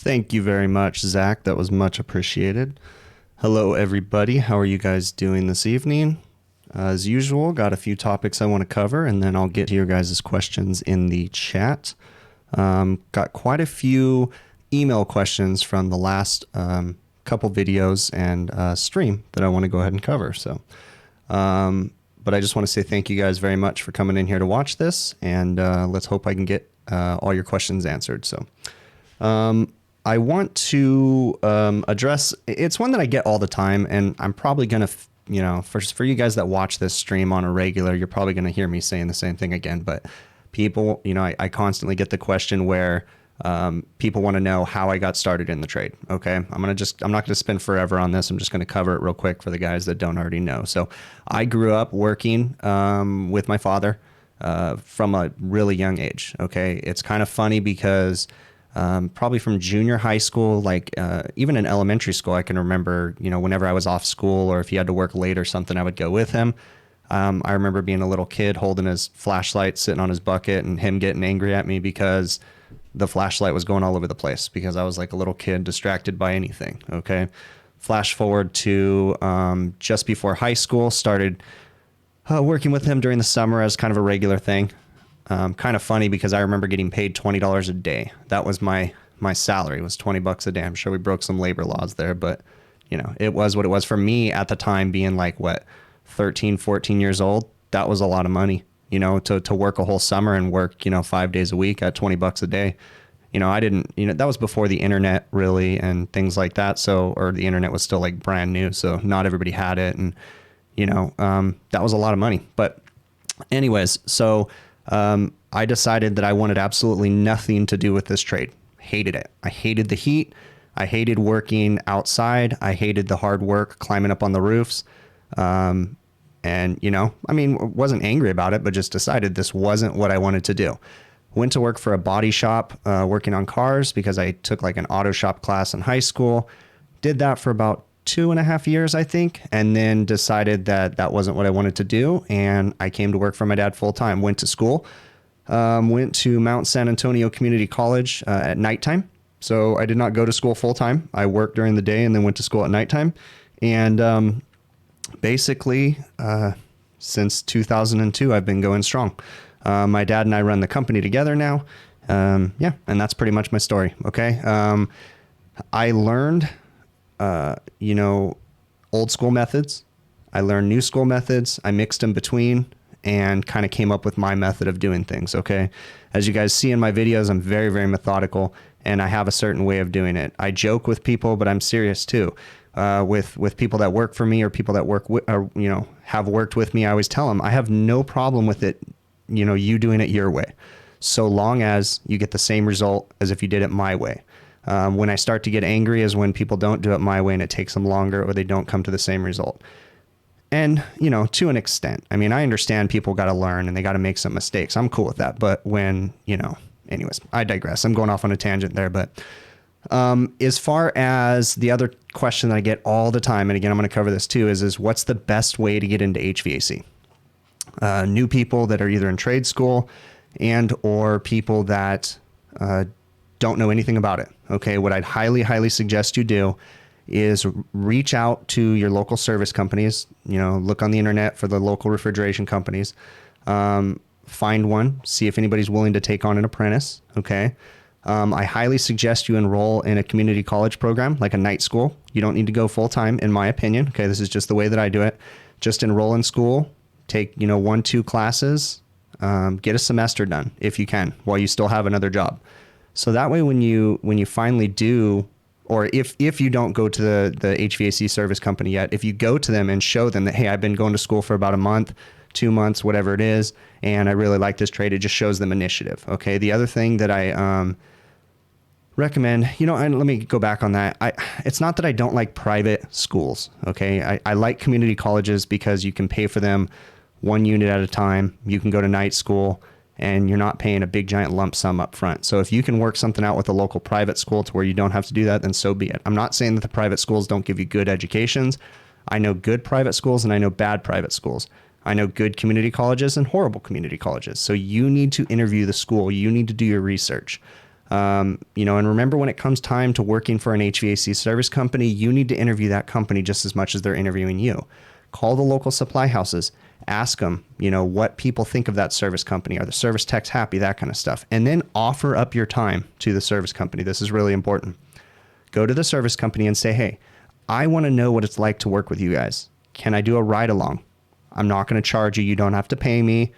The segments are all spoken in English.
Thank you very much, Zach. That was much appreciated. Hello, everybody. How are you guys doing this evening? As usual, got a few topics I want to cover, and then I'll get to your guys' questions in the chat. Got quite a few email questions from the last couple videos and stream that I want to go ahead and cover. But I just want to say thank you guys very much for coming in here to watch this, and let's hope I can get all your questions answered. I want to address, it's one that I get all the time, and I'm probably going to, for you guys that watch this stream on a regular, you're probably going to hear me saying the same thing again. But people, I constantly get the question where people want to know how I got started in the trade. Okay. I'm not going to spend forever on this. I'm just going to cover it real quick for the guys that don't already know. So I grew up working with my father from a really young age. Okay. It's kind of funny because probably from junior high school, even in elementary school, I can remember, whenever I was off school or if he had to work late or something, I would go with him. I remember being a little kid holding his flashlight, sitting on his bucket, and him getting angry at me because the flashlight was going all over the place because I was like a little kid distracted by anything. Okay. Flash forward to just before high school, started working with him during the summer as kind of a regular thing. Kind of funny because I remember getting paid $20 a day. That was my salary, was $20 a day. I'm sure we broke some labor laws there, but it was what it was for me at the time, being like 13, 14 years old. That was a lot of money, to work a whole summer and work, 5 days a week at $20 a day. I didn't, that was before the internet really and things like that. Or the internet was still like brand new. So not everybody had it. And, that was a lot of money, but anyways, I decided that I wanted absolutely nothing to do with this trade. Hated it. I hated the heat. I hated working outside. I hated the hard work climbing up on the roofs. Wasn't angry about it, but just decided this wasn't what I wanted to do. Went to work for a body shop, working on cars because I took like an auto shop class in high school. Did that for about 2.5 years, I think, and then decided that that wasn't what I wanted to do. And I came to work for my dad full time, went to school, went to Mount San Antonio Community College at nighttime. So I did not go to school full time. I worked during the day and then went to school at nighttime. And basically, since 2002, I've been going strong. My dad and I run the company together now. And that's pretty much my story. Okay. I learned old school methods. I learned new school methods. I mixed in between and kind of came up with my method of doing things. Okay. As you guys see in my videos, I'm very, very methodical and I have a certain way of doing it. I joke with people, but I'm serious too. With people that work for me or people that work with, or, have worked with me, I always tell them I have no problem with it. You doing it your way, so long as you get the same result as if you did it my way. When I start to get angry is when people don't do it my way and it takes them longer or they don't come to the same result. And, to an extent, I understand people got to learn and they got to make some mistakes. I'm cool with that. But when, anyways, I digress. I'm going off on a tangent there. But as far as the other question that I get all the time, and again, I'm going to cover this too, is what's the best way to get into HVAC? New people that are either in trade school and or people that don't know anything about it. Okay, what I'd highly, highly suggest you do is reach out to your local service companies. Look on the internet for the local refrigeration companies. Find one, see if anybody's willing to take on an apprentice. Okay. I highly suggest you enroll in a community college program, like a night school. You don't need to go full time, in my opinion. Okay, this is just the way that I do it. Just enroll in school, take 1-2 classes, get a semester done if you can, while you still have another job. So that way, when you finally do, or if you don't go to the HVAC service company yet, if you go to them and show them that, hey, I've been going to school for about a month, 2 months, whatever it is, and I really like this trade, it just shows them initiative. Okay. The other thing that I recommend, and let me go back on that. It's not that I don't like private schools. Okay. I like community colleges because you can pay for them one unit at a time. You can go to night school and you're not paying a big giant lump sum up front. So if you can work something out with a local private school to where you don't have to do that, then so be it. I'm not saying that the private schools don't give you good educations. I know good private schools and I know bad private schools. I know good community colleges and horrible community colleges. So you need to interview the school. You need to do your research. You know, and remember, when it comes time to working for an HVAC service company, you need to interview that company just as much as they're interviewing you. Call the local supply houses, ask them, you know, what people think of that service company. Are the service techs happy? That kind of stuff. And then offer up your time to the service company. This is really important. Go to the service company and say, hey, I want to know what it's like to work with you guys. Can I do a ride along? I'm not going to charge you. You don't have to pay me.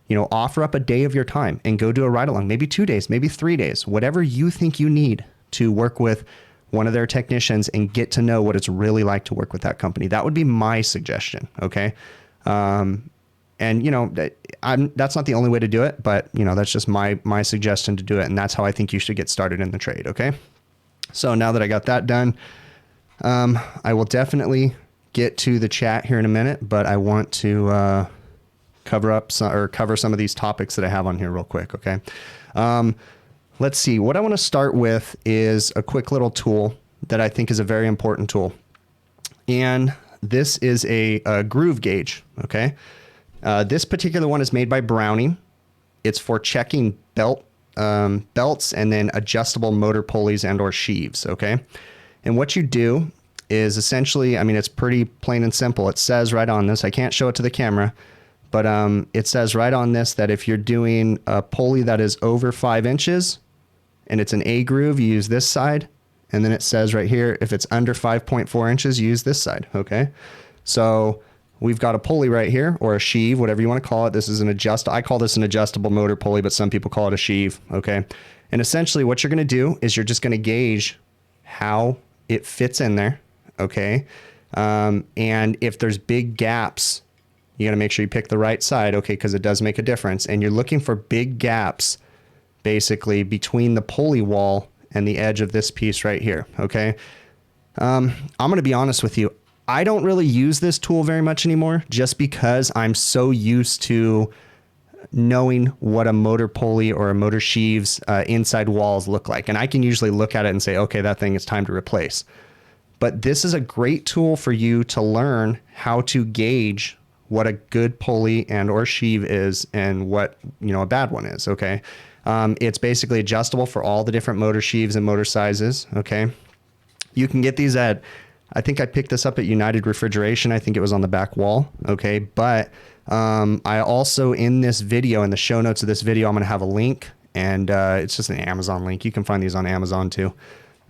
You know, offer up a day of your time and go do a ride along, maybe 2 days, maybe 3 days, whatever you think you need to work with one of their technicians and get to know what it's really like to work with that company. That would be my suggestion. Okay. And you know, that's not the only way to do it, but you know, that's just my suggestion to do it. And that's how I think you should get started in the trade. Okay. So now that I got that done, I will definitely get to the chat here in a minute, but I want to, cover some of these topics that I have on here real quick. Okay. Let's see. What I want to start with is a quick little tool that I think is a very important tool. And this is a groove gauge. Okay. This particular one is made by Browning. It's for checking belts and then adjustable motor pulleys and or sheaves. Okay. And what you do is essentially, I mean, it's pretty plain and simple. It says right on this, I can't show it to the camera, but it says right on this that if you're doing a pulley that is over 5 inches and it's an A groove, you use this side. And then it says right here, if it's under 5.4 inches, you use this side. Okay. So we've got a pulley right here, or a sheave, whatever you want to call it. This is I call this an adjustable motor pulley, but some people call it a sheave. Okay. And essentially what you're going to do is you're just going to gauge how it fits in there. Okay. And if there's big gaps, you got to make sure you pick the right side. Okay. Because it does make a difference. And you're looking for big gaps basically between the pulley wall and the edge of this piece right here. Okay. I'm going to be honest with you. I don't really use this tool very much anymore, just because I'm so used to knowing what a motor pulley or a motor sheaves inside walls look like. And I can usually look at it and say, okay, that thing is time to replace. But this is a great tool for you to learn how to gauge what a good pulley and or sheave is and what, you know, a bad one is. Okay. It's basically adjustable for all the different motor sheaves and motor sizes. Okay. You can get these at, I think I picked this up at United Refrigeration. I think it was on the back wall. Okay. But I also, in this video, in the show notes of this video, I'm going to have a link, and it's just an Amazon link. You can find these on Amazon too.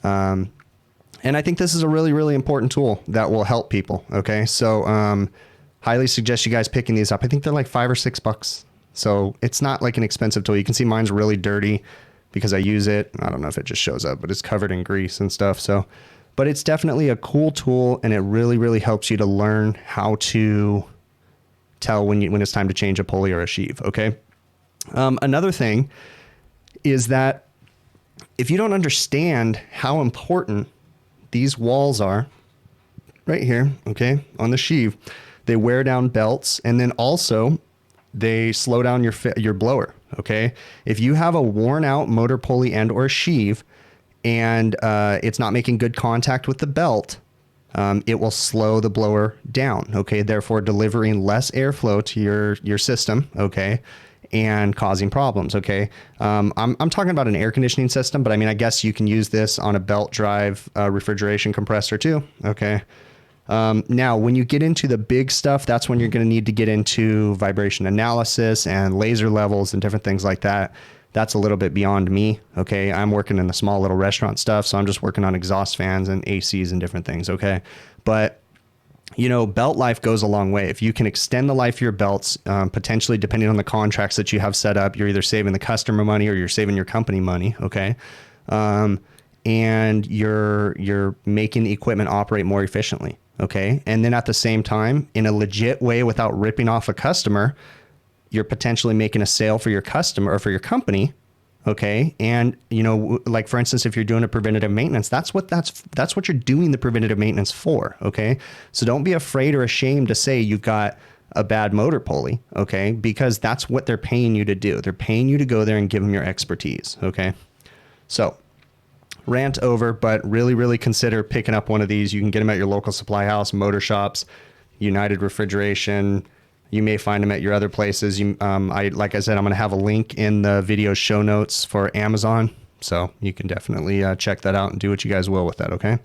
And I think this is a really, really important tool that will help people. Okay. So highly suggest you guys picking these up. I think they're like $5 or $6. So it's not like an expensive tool. You can see mine's really dirty because I use it. I don't know if it just shows up, but it's covered in grease and stuff. So, but it's definitely a cool tool, and it really, really helps you to learn how to tell when it's time to change a pulley or a sheave. Okay. Another thing is that if you don't understand how important these walls are right here, okay, on the sheave, they wear down belts, and then also they slow down your blower. Okay. If you have a worn out motor pulley and or sheave, and it's not making good contact with the belt, it will slow the blower down. Okay. Therefore delivering less airflow to your system. Okay. And causing problems. Okay. I'm talking about an air conditioning system, but I mean, I guess you can use this on a belt drive refrigeration compressor too. Okay. Now, when you get into the big stuff, that's when you're going to need to get into vibration analysis and laser levels and different things like that. That's a little bit beyond me. Okay. I'm working in the small little restaurant stuff. So I'm just working on exhaust fans and ACs and different things. Okay. But you know, belt life goes a long way. If you can extend the life of your belts, potentially depending on the contracts that you have set up, you're either saving the customer money or you're saving your company money. Okay. And you're making the equipment operate more efficiently. Okay. And then at the same time, in a legit way, without ripping off a customer, you're potentially making a sale for your customer or for your company. Okay. And, you know, like for instance, if you're doing a preventative maintenance, that's what you're doing the preventative maintenance for. Okay. So don't be afraid or ashamed to say you've got a bad motor pulley. Okay. Because that's what they're paying you to do. They're paying you to go there and give them your expertise. Okay. So rant over, but really, really consider picking up one of these. You can get them at your local supply house, motor shops, United Refrigeration. You may find them at your other places. Like I said, I'm going to have a link in the video show notes for Amazon. So you can definitely check that out and do what you guys will with that, okay?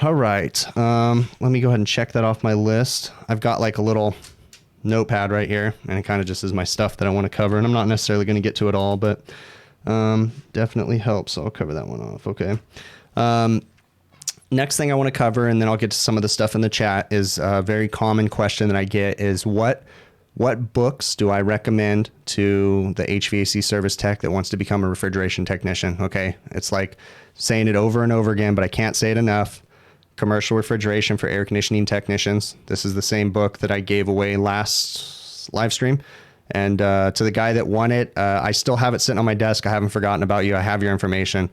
All right, let me go ahead and check that off my list. I've got like a little notepad right here, and it kind of just is my stuff that I want to cover, and I'm not necessarily going to get to it all, but definitely helps. So I'll cover that one off, okay? Next thing I want to cover, and then I'll get to some of the stuff in the chat, is a very common question that I get is what books do I recommend to the HVAC service tech that wants to become a refrigeration technician? Okay, it's like saying it over and over again, but I can't say it enough. Commercial Refrigeration for Air Conditioning Technicians. This is the same book that I gave away last live stream. And to the guy that won it, I still have it sitting on my desk. I haven't forgotten about you. I have your information.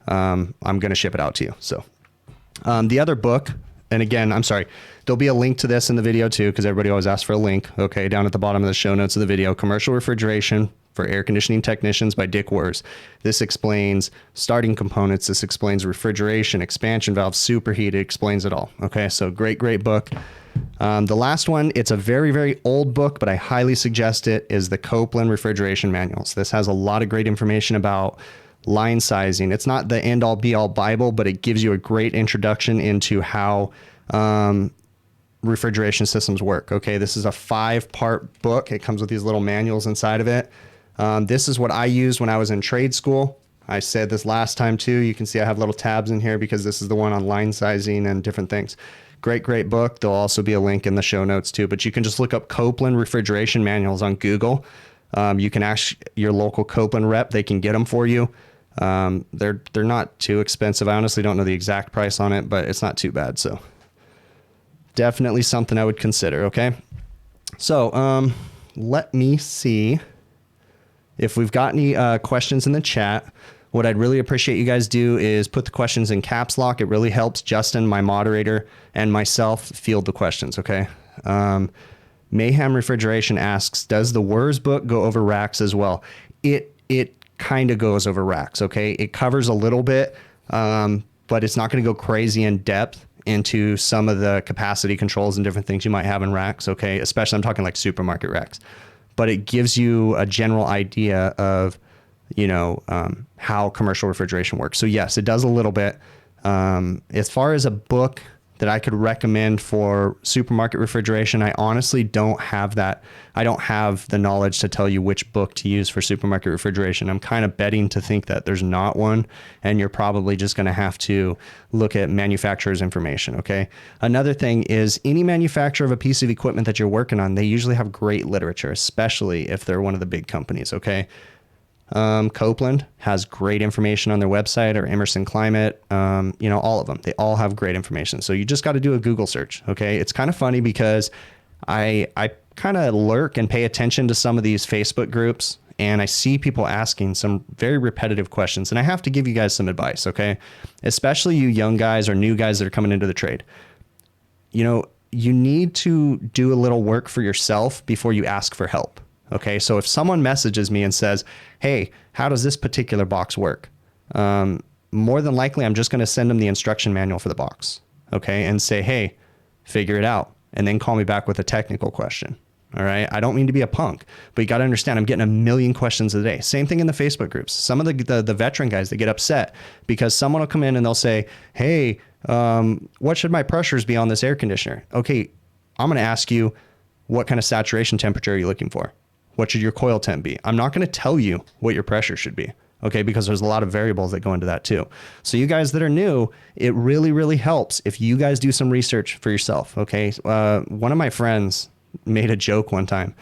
I'm going to ship it out to you. So the other book, and again, I'm sorry, there'll be a link to this in the video too, because everybody always asks for a link. Okay, down at the bottom of the show notes of the video, Commercial Refrigeration for Air Conditioning Technicians by Dick Wers. This explains starting components. This explains refrigeration, expansion valves, superheat. It explains it all. Okay, so great book. The last one, it's a very, very old book, but I highly suggest it, is the Copeland Refrigeration Manuals. This has a lot of great information about line sizing. It's not the end-all be-all Bible, but it gives you a great introduction into how refrigeration systems work. Okay, this is a 5-part book. It comes with these little manuals inside of it. This is what I used when I was in trade school. I said this last time too. You can see I have little tabs in here because this is the one on line sizing and different things. Great book. There'll also be a link in the show notes too, but you can just look up Copeland Refrigeration Manuals on Google. You can ask your local Copeland rep. They can get them for you. They're not too expensive. I honestly don't know the exact price on it, but it's not too bad. So definitely something I would consider. Okay. So, let me see if we've got any questions in the chat. What I'd really appreciate you guys do is put the questions in caps lock. It really helps Justin, my moderator, and myself field the questions, okay? Mayhem Refrigeration asks, does the WERS book go over racks as well? It kind of goes over racks, okay? It covers a little bit, but it's not going to go crazy in depth into some of the capacity controls and different things you might have in racks, okay? Especially I'm talking like supermarket racks. But it gives you a general idea of, you know, how commercial refrigeration works. So yes, it does a little bit. As far as a book that I could recommend for supermarket refrigeration, I honestly don't have that. I don't have the knowledge to tell you which book to use for supermarket refrigeration. I'm kind of betting to think that there's not one, and you're probably just going to have to look at manufacturer's information, okay? Another thing is any manufacturer of a piece of equipment that you're working on, they usually have great literature, especially if they're one of the big companies, okay? Copeland has great information on their website, or Emerson Climate, you know, all of them. They all have great information. So you just got to do a Google search. Okay. It's kind of funny because I kind of lurk and pay attention to some of these Facebook groups, and I see people asking some very repetitive questions, and I have to give you guys some advice. Okay. Especially you young guys or new guys that are coming into the trade. You know, you need to do a little work for yourself before you ask for help. Okay, so if someone messages me and says, hey, how does this particular box work? More than likely, I'm just going to send them the instruction manual for the box, okay, and say, hey, figure it out, and then call me back with a technical question, all right? I don't mean to be a punk, but you got to understand, I'm getting a million questions a day. Same thing in the Facebook groups. Some of the veteran guys, they get upset because someone will come in and they'll say, hey, what should my pressures be on this air conditioner? Okay, I'm going to ask you, what kind of saturation temperature are you looking for? What should your coil temp be? I'm not going to tell you what your pressure should be, okay? Because there's a lot of variables that go into that too. So you guys that are new, it really, really helps if you guys do some research for yourself, okay? One of my friends made a joke one time,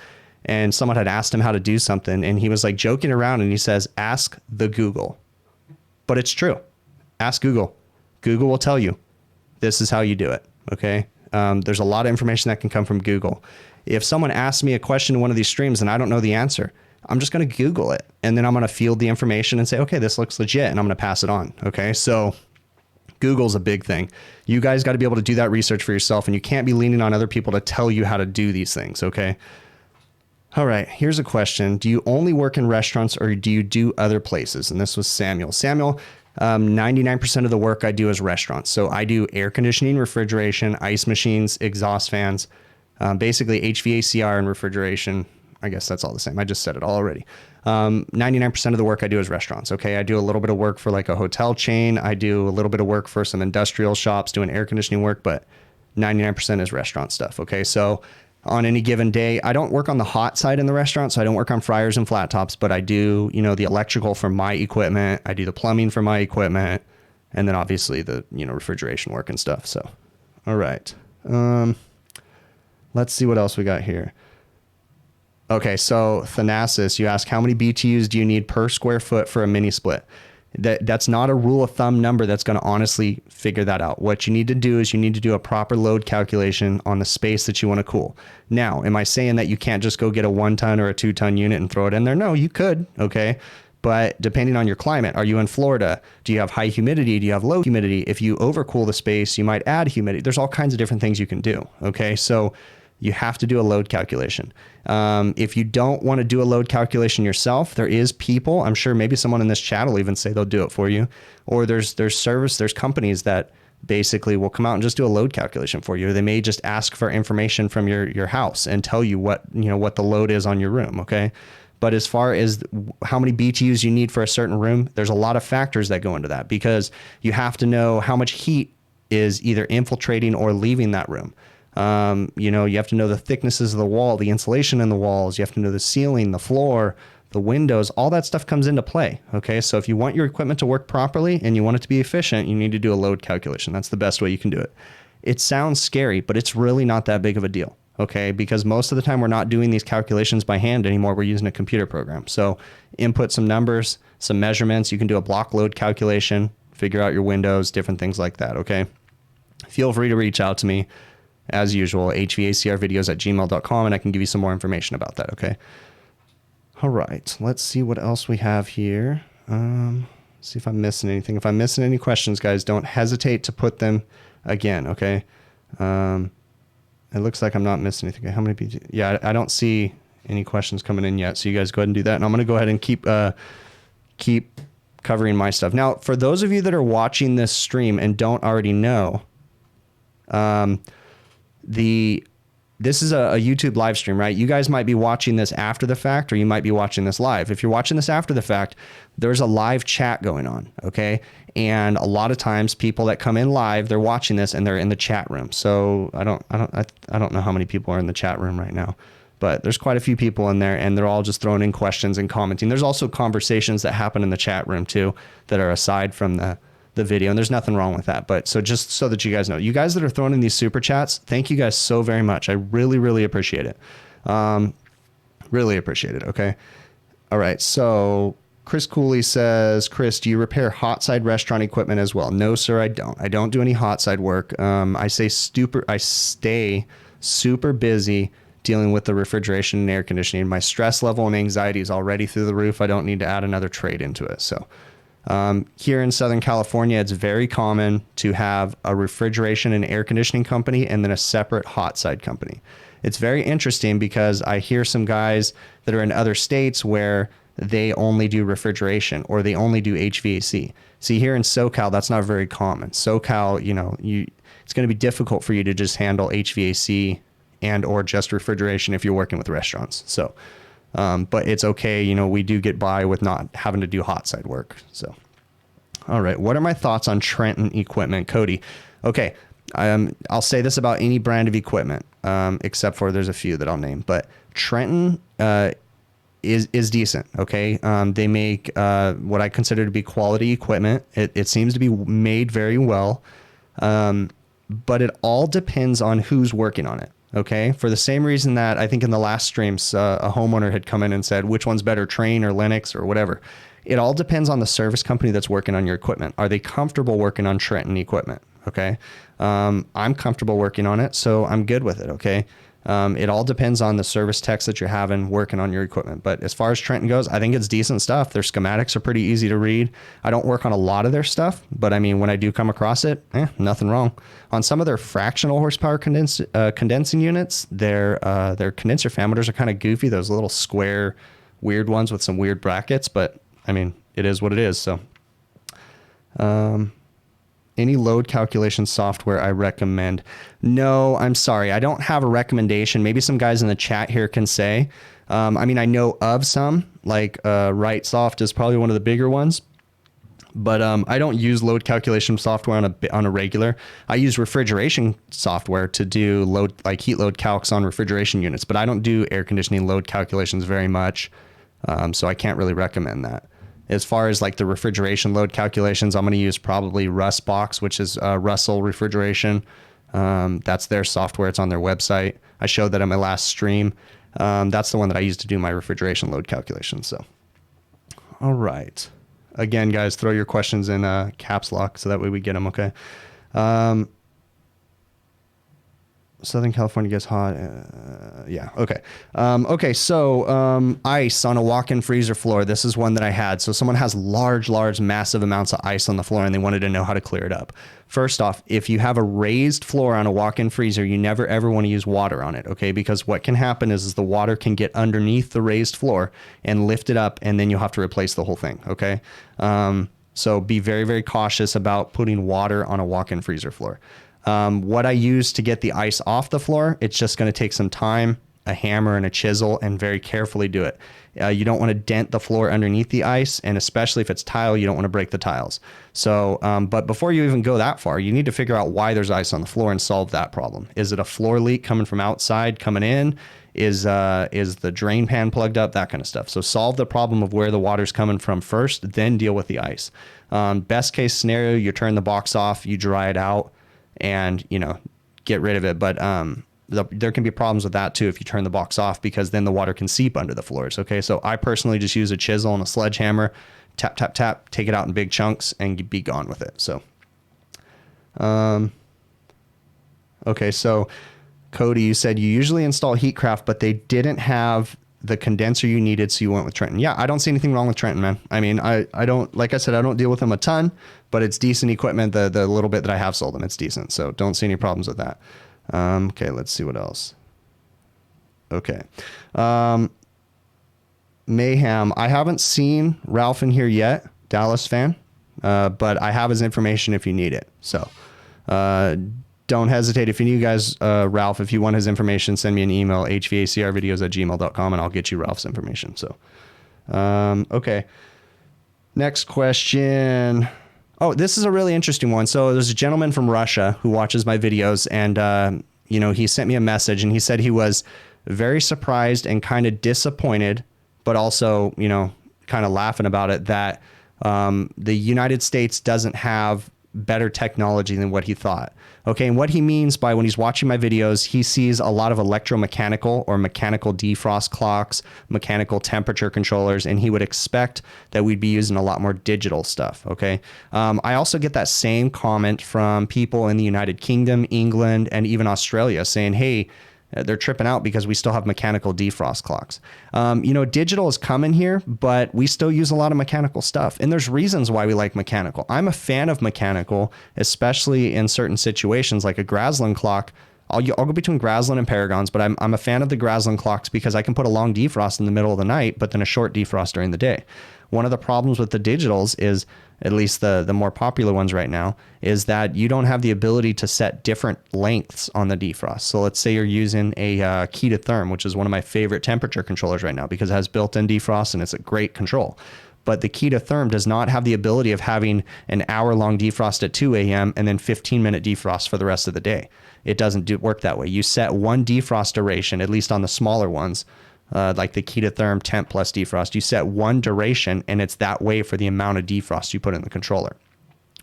and someone had asked him how to do something, and he was like joking around, and he says, ask the Google. But it's true. Ask Google. Google will tell you this is how you do it, okay? There's a lot of information that can come from Google. If someone asks me a question in one of these streams and I don't know the answer, I'm just going to Google it, and then I'm going to field the information and say, okay, this looks legit, and I'm going to pass it on. Okay. So Google's a big thing. You guys got to be able to do that research for yourself, and you can't be leaning on other people to tell you how to do these things. Okay. All right. Here's a question. Do you only work in restaurants, or do you do other places? And this was Samuel. 99% of the work I do is restaurants. So I do air conditioning, refrigeration, ice machines, exhaust fans, basically HVACR and refrigeration. I guess that's all the same. I just said it all already. 99% of the work I do is restaurants. Okay. I do a little bit of work for like a hotel chain. I do a little bit of work for some industrial shops doing air conditioning work, but 99% is restaurant stuff. Okay. So on any given day, I don't work on the hot side in the restaurant. So I don't work on fryers and flat tops, but I do, you know, the electrical for my equipment. I do the plumbing for my equipment, and then obviously the, you know, refrigeration work and stuff. So, all right. Let's see what else we got here. Okay, so Thanasis, you ask, how many BTUs do you need per square foot for a mini split? That's not a rule of thumb number that's going to honestly figure that out. What you need to do is you need to do a proper load calculation on the space that you want to cool. Now, am I saying that you can't just go get a 1 ton or a 2 ton unit and throw it in there? No, you could, okay? But depending on your climate, are you in Florida? Do you have high humidity? Do you have low humidity? If you overcool the space, you might add humidity. There's all kinds of different things you can do, okay? So you have to do a load calculation. If you don't want to do a load calculation yourself, there is people, I'm sure maybe someone in this chat will even say they'll do it for you. Or there's companies that basically will come out and just do a load calculation for you. Or they may just ask for information from your house and tell you what the load is on your room, okay? But as far as how many BTUs you need for a certain room, there's a lot of factors that go into that, because you have to know how much heat is either infiltrating or leaving that room. You have to know the thicknesses of the wall, the insulation in the walls. You have to know the ceiling, the floor, the windows, all that stuff comes into play. Okay. So if you want your equipment to work properly and you want it to be efficient, you need to do a load calculation. That's the best way you can do it. It sounds scary, but it's really not that big of a deal. Okay. Because most of the time we're not doing these calculations by hand anymore. We're using a computer program. So input some numbers, some measurements. You can do a block load calculation, figure out your windows, different things like that. Okay. Feel free to reach out to me. As usual, hvacrvideos@gmail.com, and I can give you some more information about that, okay? All right, let's see what else we have here. See if I'm missing anything. If I'm missing any questions, guys, don't hesitate to put them again, okay? It looks like I'm not missing anything. How many BT? Yeah, I don't see any questions coming in yet, so you guys go ahead and do that, and I'm going to go ahead and keep covering my stuff. Now, for those of you that are watching this stream and don't already know, this is a YouTube live stream, right? You guys might be watching this after the fact, or you might be watching this live. If you're watching this after the fact, there's a live chat going on, okay? And a lot of times people that come in live, they're watching this and they're in the chat room. So I don't know how many people are in the chat room right now, but there's quite a few people in there, and they're all just throwing in questions and commenting. There's also conversations that happen in the chat room too, that are aside from the video, and there's nothing wrong with that. But so just so that you guys know, you guys that are throwing in these super chats, thank you guys so very much. I really, really appreciate it. Really appreciate it. Okay. All right. So Chris Cooley says, Chris, do you repair hot side restaurant equipment as well? No, sir, I don't. I don't do any hot side work. I stay super busy dealing with the refrigeration and air conditioning. My stress level and anxiety is already through the roof. I don't need to add another trade into it. So here in Southern California, it's very common to have a refrigeration and air conditioning company and then a separate hot side company. It's very interesting because I hear some guys that are in other states where they only do refrigeration or they only do HVAC. See, here in SoCal, that's not very common. SoCal, it's going to be difficult for you to just handle HVAC and or just refrigeration if you're working with restaurants. So but it's okay. We do get by with not having to do hot side work. So, all right. What are my thoughts on Trenton equipment, Cody? Okay. I'll say this about any brand of equipment, except for there's a few that I'll name, but Trenton, is decent. Okay. They make, what I consider to be quality equipment. It seems to be made very well. But it all depends on who's working on it. Okay. For the same reason that I think in the last streams, a homeowner had come in and said, which one's better, Train or Linux or whatever. It all depends on the service company that's working on your equipment. Are they comfortable working on Trenton equipment? Okay. I'm comfortable working on it, so I'm good with it. Okay. It all depends on the service techs that you're having working on your equipment. But as far as Trenton goes, I think it's decent stuff. Their schematics are pretty easy to read. I don't work on a lot of their stuff, but I mean, when I do come across it, nothing wrong. On some of their fractional horsepower condensing units, their condenser fan motors are kind of goofy. Those little square, weird ones with some weird brackets, but I mean, it is what it is. So, any load calculation software I recommend? No, I'm sorry. I don't have a recommendation. Maybe some guys in the chat here can say. I mean, I know of some, like Right Soft is probably one of the bigger ones. But I don't use load calculation software on a regular. I use refrigeration software to do load, like heat load calcs on refrigeration units, but I don't do air conditioning load calculations very much. So I can't really recommend that. As far as like the refrigeration load calculations, I'm going to use probably Rustbox, which is Russell Refrigeration. That's their software. It's on their website. I showed that in my last stream. That's the one that I use to do my refrigeration load calculations. So, all right. Again, guys, throw your questions in caps lock so that way we get them, okay? Southern California gets hot. Yeah, okay. Okay, so ice on a walk-in freezer floor. This is one that I had. So someone has large, massive amounts of ice on the floor and they wanted to know how to clear it up. First off, if you have a raised floor on a walk-in freezer, you never ever want to use water on it, okay? Because what can happen is the water can get underneath the raised floor and lift it up, and then you'll have to replace the whole thing, okay? So be very, very cautious about putting water on a walk-in freezer floor. What I use to get the ice off the floor, it's just going to take some time, a hammer and a chisel, and very carefully do it. You don't want to dent the floor underneath the ice, and especially if it's tile, you don't want to break the tiles. So, but before you even go that far, you need to figure out why there's ice on the floor and solve that problem. Is it a floor leak coming from outside, coming in? Is the drain pan plugged up? That kind of stuff. So solve the problem of where the water's coming from first, then deal with the ice. Best case scenario, you turn the box off, you dry it out, and, you know, get rid of it. But there can be problems with that too if you turn the box off, because then the water can seep under the floors. Okay, so I personally just use a chisel and a sledgehammer, tap, tap, tap, take it out in big chunks and be gone with it. So, okay, so Cody, you said you usually install Heatcraft, but they didn't have the condenser you needed, so you went with Trenton. Yeah, I don't see anything wrong with Trenton, man. I mean, I don't, like I said, I don't deal with them a ton, but it's decent equipment. The little bit that I have sold them, it's decent. So don't see any problems with that. Okay, let's see what else. Okay. Mayhem. I haven't seen Ralph in here yet, Dallas fan, but I have his information if you need it. So don't hesitate. If you guys, Ralph, if you want his information, send me an email, hvacrvideos@gmail.com, and I'll get you Ralph's information. So, okay. Next question. Oh, this is a really interesting one. So there's a gentleman from Russia who watches my videos, and, you know, he sent me a message and he said he was very surprised and kind of disappointed, but also, you know, kind of laughing about it, that the United States doesn't have better technology than what he thought. Okay, and what he means by, when he's watching my videos, he sees a lot of electromechanical or mechanical defrost clocks, mechanical temperature controllers, and he would expect that we'd be using a lot more digital stuff, okay? I also get that same comment from people in the United Kingdom, England, and even Australia saying, hey, they're tripping out because we still have mechanical defrost clocks. You know, digital is coming here, but we still use a lot of mechanical stuff. And there's reasons why we like mechanical. I'm a fan of mechanical, especially in certain situations like a Graslin clock. I'll go between Graslin and Paragons, but I'm a fan of the Graslin clocks because I can put a long defrost in the middle of the night, but then a short defrost during the day. One of the problems with the digitals is, at least the more popular ones right now, is that you don't have the ability to set different lengths on the defrost. So let's say you're using a key to therm, which is one of my favorite temperature controllers right now because it has built-in defrost and it's a great control. But the key to therm does not have the ability of having an hour-long defrost at 2 a.m. and then 15-minute defrost for the rest of the day. It doesn't work that way. You set one defrost duration, at least on the smaller ones, like the key to therm temp plus defrost. You set one duration, and it's that way for the amount of defrost you put in the controller.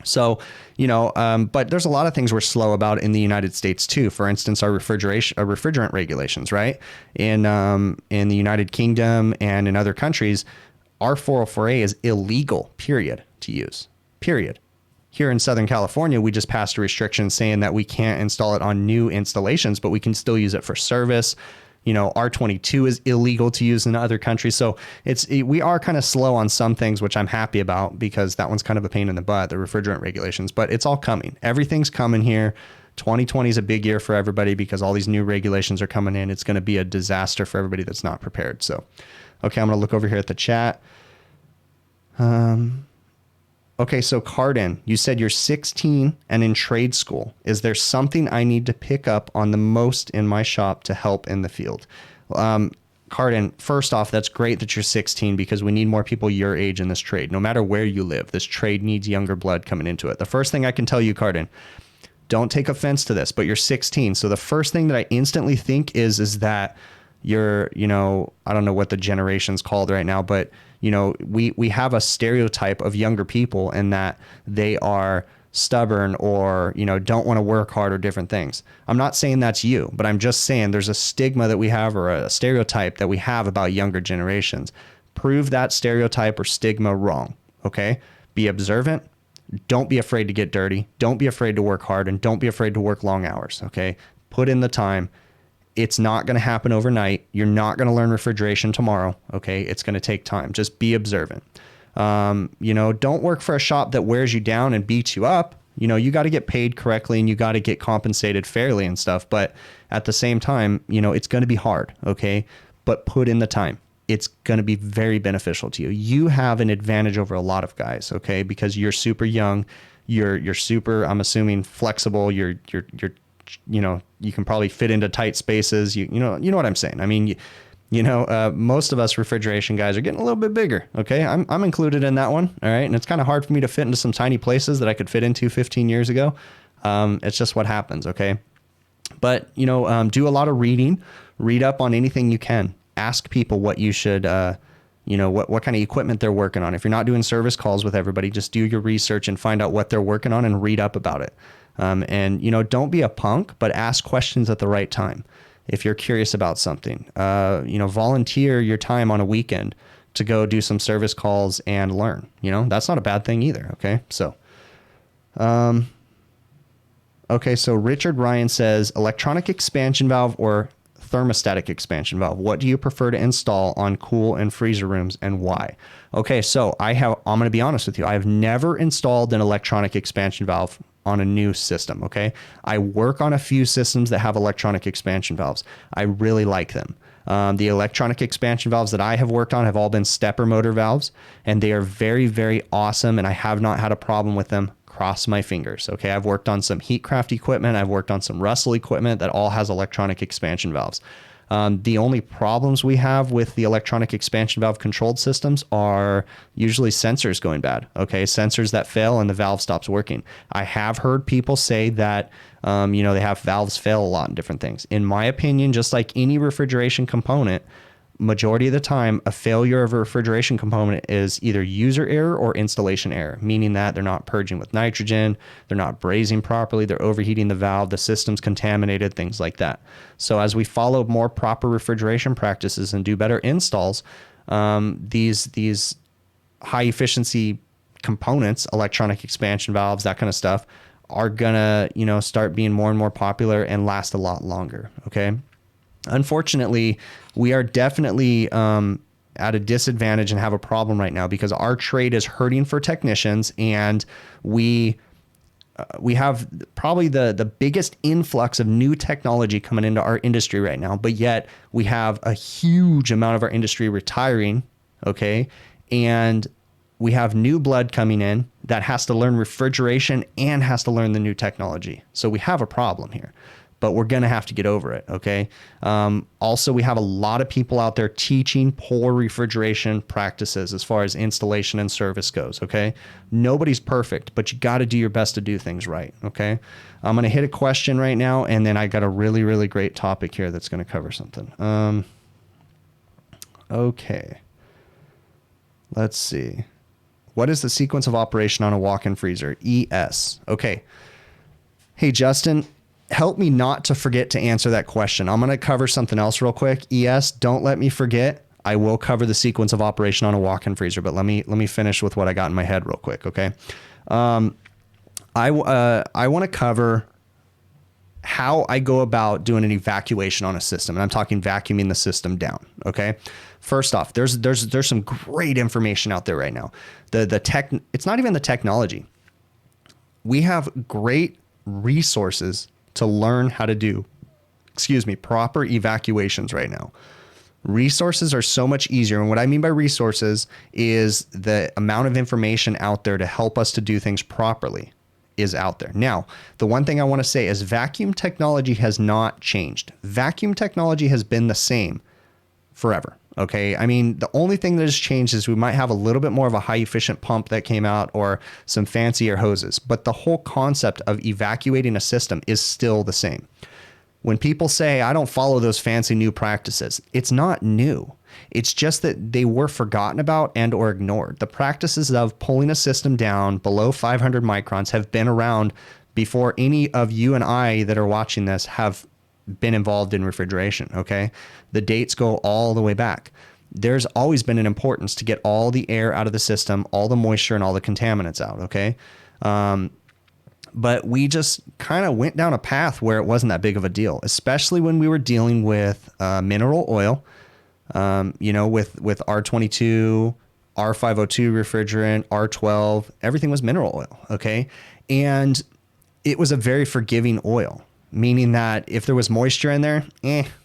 So, you know, but there's a lot of things we're slow about in the United States too. For instance, our refrigerant regulations, right? In the United Kingdom and in other countries, R404A is illegal, period, to use, period. Here in Southern California, we just passed a restriction saying that we can't install it on new installations, but we can still use it for service. You know, R22 is illegal to use in other countries. So we are kind of slow on some things, which I'm happy about because that one's kind of a pain in the butt, the refrigerant regulations, but it's all coming. Everything's coming here. 2020 is a big year for everybody because all these new regulations are coming in. It's going to be a disaster for everybody that's not prepared. So, okay, I'm going to look over here at the chat. Okay, so Cardin, you said you're 16 and in trade school. Is there something I need to pick up on the most in my shop to help in the field? Cardin, first off, that's great that you're 16 because we need more people your age in this trade. No matter where you live, this trade needs younger blood coming into it. The first thing I can tell you, Cardin, don't take offense to this, but you're 16. So the first thing that I instantly think is that you're, you know, I don't know what the generation's called right now, but you know, we have a stereotype of younger people in that they are stubborn or, you know, don't want to work hard or different things. I'm not saying that's you, but I'm just saying there's a stigma that we have or a stereotype that we have about younger generations. Prove that stereotype or stigma wrong. Okay. Be observant. Don't be afraid to get dirty. Don't be afraid to work hard, and don't be afraid to work long hours. Okay. Put in the time. It's not going to happen overnight. You're not going to learn refrigeration tomorrow. Okay. It's going to take time. Just be observant. You know, don't work for a shop that wears you down and beats you up. You know, you got to get paid correctly and you got to get compensated fairly and stuff. But at the same time, you know, it's going to be hard. Okay. But put in the time. It's going to be very beneficial to you. You have an advantage over a lot of guys. Okay. Because you're super young. You're super, I'm assuming, flexible. You're, you know, you can probably fit into tight spaces. You know what I'm saying? I mean, most of us refrigeration guys are getting a little bit bigger. Okay. I'm included in that one. All right. And it's kind of hard for me to fit into some tiny places that I could fit into 15 years ago. It's just what happens. Okay. But, you know, do a lot of reading, read up on anything you can. Ask people what you should, you know, what kind of equipment they're working on. If you're not doing service calls with everybody, just do your research and find out what they're working on and read up about it. And, you know, don't be a punk, but ask questions at the right time. If you're curious about something, you know, volunteer your time on a weekend to go do some service calls and learn. You know, that's not a bad thing either. Okay. So, so Richard Ryan says electronic expansion valve or thermostatic expansion valve. What do you prefer to install on cool and freezer rooms and why? Okay. So I'm going to be honest with you. I've never installed an electronic expansion valve on a new system. Okay. I work on a few systems that have electronic expansion valves. I really like them. The electronic expansion valves that I have worked on have all been stepper motor valves, and they are very, very awesome. And I have not had a problem with them. Cross my fingers. Okay. I've worked on some Heatcraft equipment. I've worked on some Russell equipment that all has electronic expansion valves. The only problems we have with the electronic expansion valve controlled systems are usually sensors going bad. Okay. Sensors that fail and the valve stops working. I have heard people say that, you know, they have valves fail a lot in different things. In my opinion, just like any refrigeration component, majority of the time, a failure of a refrigeration component is either user error or installation error, meaning that they're not purging with nitrogen, they're not brazing properly, they're overheating the valve, the system's contaminated, things like that. So as we follow more proper refrigeration practices and do better installs, these high efficiency components, electronic expansion valves, that kind of stuff, are gonna, you know, start being more and more popular and last a lot longer. Okay. Unfortunately, we are definitely at a disadvantage and have a problem right now because our trade is hurting for technicians, and we have probably the biggest influx of new technology coming into our industry right now, but yet we have a huge amount of our industry retiring. Okay. And we have new blood coming in that has to learn refrigeration and has to learn the new technology. So we have a problem here, but we're going to have to get over it. Okay. Also, we have a lot of people out there teaching poor refrigeration practices as far as installation and service goes. Okay. Nobody's perfect, but you got to do your best to do things right. Okay. I'm going to hit a question right now, and then I got a really, really great topic here that's going to cover something. Okay. Let's see. What is the sequence of operation on a walk-in freezer? ES. Okay. Hey, Justin, help me not to forget to answer that question. I'm going to cover something else real quick. ES, don't let me forget. I will cover the sequence of operation on a walk-in freezer, but let me finish with what I got in my head real quick. Okay. I want to cover how I go about doing an evacuation on a system, and I'm talking vacuuming the system down. Okay. First off, there's some great information out there right now. It's not even the technology. We have great resources to learn how to do, proper evacuations right now. Resources are so much easier. And what I mean by resources is the amount of information out there to help us to do things properly is out there. Now, the one thing I want to say is vacuum technology has not changed. Vacuum technology has been the same forever. Okay. I mean, the only thing that has changed is we might have a little bit more of a high efficient pump that came out or some fancier hoses, but the whole concept of evacuating a system is still the same. When people say, I don't follow those fancy new practices, it's not new. It's just that they were forgotten about and or ignored. The practices of pulling a system down below 500 microns have been around before any of you and I that are watching this have been involved in refrigeration, okay? The dates go all the way back. There's always been an importance to get all the air out of the system, all the moisture and all the contaminants out, okay? But we just kind of went down a path where it wasn't that big of a deal, especially when we were dealing with mineral oil, you know, with R22, R502 refrigerant, R12, everything was mineral oil, okay? And it was a very forgiving oil, meaning that if there was moisture in there,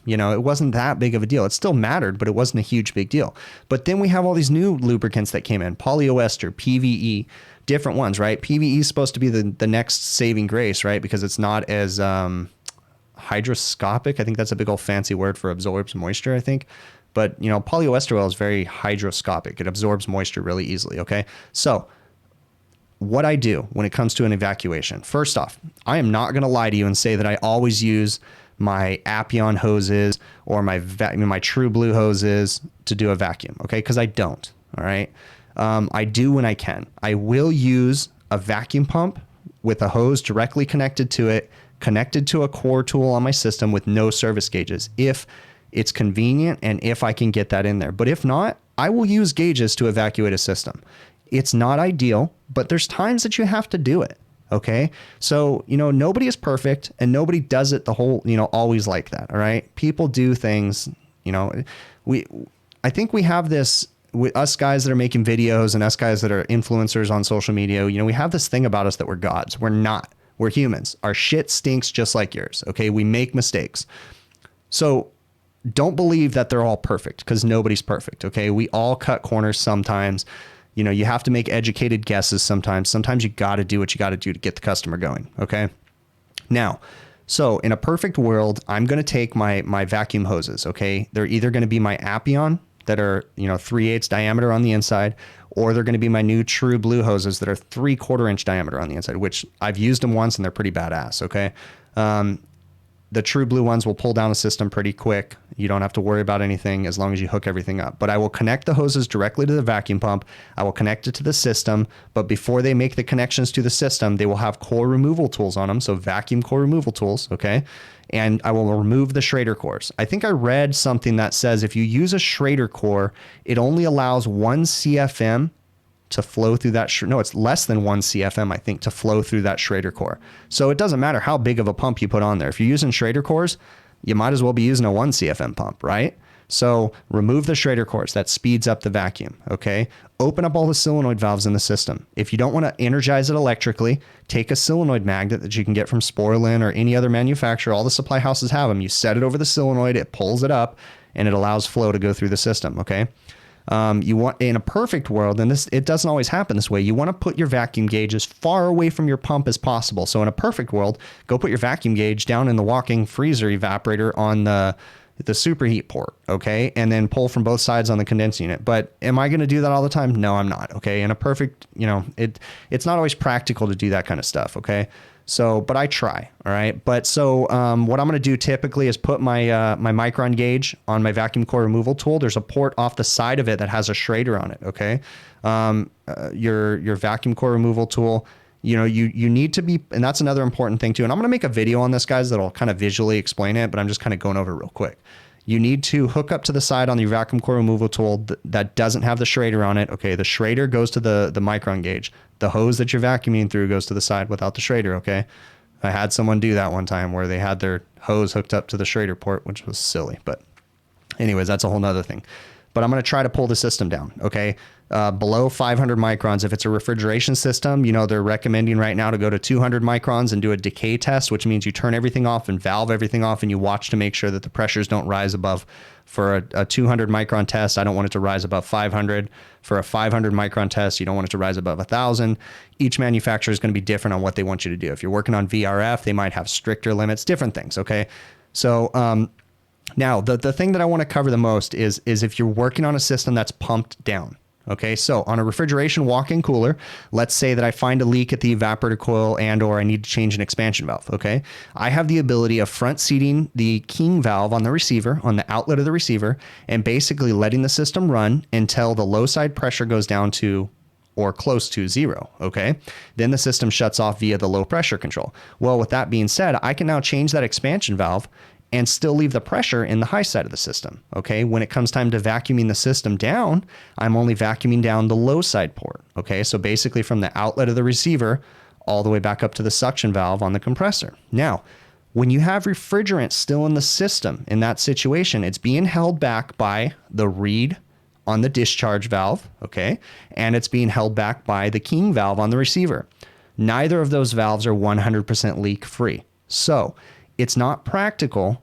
you know, it wasn't that big of a deal. It still mattered, but it wasn't a huge big deal. But then we have all these new lubricants that came in, polyester, PVE, different ones, right? PVE is supposed to be the next saving grace, right? Because it's not as hydroscopic. I think that's a big old fancy word for absorbs moisture, I think. But, you know, polyester oil is very hydroscopic. It absorbs moisture really easily, okay? So what I do when it comes to an evacuation, first off, I am not going to lie to you and say that I always use my Appion hoses or my True Blue hoses to do a vacuum, okay? Because I don't, all right? I do when I can. I will use a vacuum pump with a hose directly connected to it, connected to a core tool on my system with no service gauges, if it's convenient and if I can get that in there. But if not, I will use gauges to evacuate a system. It's not ideal, but there's times that you have to do it. Okay. So, you know, nobody is perfect and nobody does it the whole, you know, always like that. All right. People do things, you know, I think we have this with us guys that are making videos and us guys that are influencers on social media. You know, we have this thing about us that we're gods. We're not. We're humans. Our shit stinks just like yours. Okay. We make mistakes. So don't believe that they're all perfect, because nobody's perfect. Okay. We all cut corners sometimes. You know, you have to make educated guesses sometimes. Sometimes you got to do what you got to do to get the customer going. Okay. Now, so in a perfect world, I'm going to take my vacuum hoses. Okay. They're either going to be my Appion that are, you know, 3/8 diameter on the inside, or they're going to be my new True Blue hoses that are 3/4 inch diameter on the inside, which I've used them once and they're pretty badass. Okay. The True Blue ones will pull down a system pretty quick. You don't have to worry about anything as long as you hook everything up. But I will connect the hoses directly to the vacuum pump. I will connect it to the system. But before they make the connections to the system, they will have core removal tools on them. So vacuum core removal tools. Okay. And I will remove the Schrader cores. I think I read something that says if you use a Schrader core, it only allows 1 CFM to flow through that. No, it's less than 1 CFM, I think, to flow through that Schrader core. So it doesn't matter how big of a pump you put on there. If you're using Schrader cores, you might as well be using a 1 CFM pump, right? So remove the Schrader cores. That speeds up the vacuum, okay? Open up all the solenoid valves in the system. If you don't want to energize it electrically, take a solenoid magnet that you can get from Sporlin or any other manufacturer. All the supply houses have them. You set it over the solenoid, it pulls it up, and it allows flow to go through the system, okay? You want, in a perfect world, and it doesn't always happen this way, you want to put your vacuum gauge as far away from your pump as possible. So in a perfect world, go put your vacuum gauge down in the walk-in freezer evaporator on the superheat port, okay? And then pull from both sides on the condensing unit. But am I going to do that all the time? No, I'm not, okay? In a perfect, you know, it's not always practical to do that kind of stuff, okay? So, but I try, all right? But so what I'm going to do typically is put my my micron gauge on my vacuum core removal tool. There's a port off the side of it that has a Schrader on it, okay? Your vacuum core removal tool, you know, you need to be, and that's another important thing too. And I'm going to make a video on this, guys, that'll kind of visually explain it, but I'm just kind of going over it real quick. You need to hook up to the side on your vacuum core removal tool that doesn't have the Schrader on it. Okay, the Schrader goes to the micron gauge. The hose that you're vacuuming through goes to the side without the Schrader, okay? I had someone do that one time where they had their hose hooked up to the Schrader port, which was silly. But anyways, that's a whole nother thing. But I'm going to try to pull the system down, okay? Below 500 microns. If it's a refrigeration system, you know, they're recommending right now to go to 200 microns and do a decay test, which means you turn everything off and valve everything off and you watch to make sure that the pressures don't rise above. For a 200 micron test, I don't want it to rise above 500. For a 500 micron test, you don't want it to rise above 1,000. Each manufacturer is going to be different on what they want you to do. If you're working on VRF, they might have stricter limits, different things, okay? So Now, the thing that I want to cover the most is if you're working on a system that's pumped down. Okay, so on a refrigeration walk-in cooler, let's say that I find a leak at the evaporator coil and or I need to change an expansion valve, okay? I have the ability of front seating the keying valve on the receiver, on the outlet of the receiver, and basically letting the system run until the low side pressure goes down to or close to 0, okay? Then the system shuts off via the low pressure control. Well, with that being said, I can now change that expansion valve and still leave the pressure in the high side of the system, okay? When it comes time to vacuuming the system down, I'm only vacuuming down the low side port, okay? So basically from the outlet of the receiver all the way back up to the suction valve on the compressor. Now, when you have refrigerant still in the system in that situation, it's being held back by the reed on the discharge valve, okay? And it's being held back by the keying valve on the receiver. Neither of those valves are 100% leak free. So it's not practical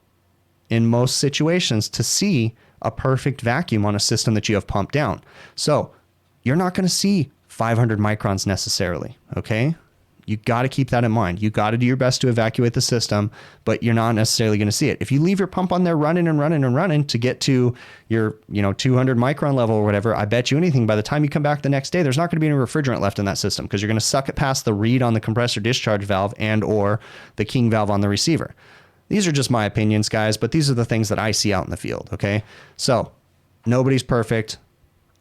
in most situations to see a perfect vacuum on a system that you have pumped down. So you're not going to see 500 microns necessarily, okay? You got to keep that in mind. You got to do your best to evacuate the system, but you're not necessarily going to see it. If you leave your pump on there running and running and running to get to your, 200 micron level or whatever, I bet you anything, by the time you come back the next day, there's not going to be any refrigerant left in that system because you're going to suck it past the reed on the compressor discharge valve and or the keying valve on the receiver. These are just my opinions, guys, but these are the things that I see out in the field, okay? So nobody's perfect.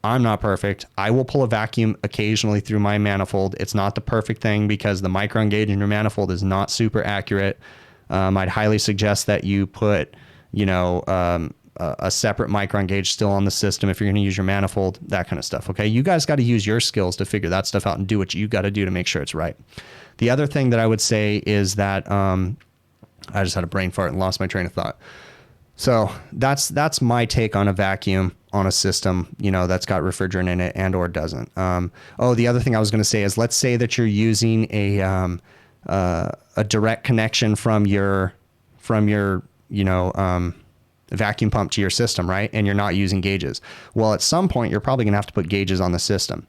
I'm not perfect. I will pull a vacuum occasionally through my manifold. It's not the perfect thing because the micron gauge in your manifold is not super accurate. I'd highly suggest that you put, a separate micron gauge still on the system if you're going to use your manifold, that kind of stuff, okay? You guys got to use your skills to figure that stuff out and do what you got to do to make sure it's right. The other thing that I would say is that I just had a brain fart and lost my train of thought. So that's my take on a vacuum on a system, that's got refrigerant in it and or doesn't. The other thing I was going to say is, let's say that you're using a direct connection from your vacuum pump to your system, right? And you're not using gauges. Well, at some point you're probably going to have to put gauges on the system.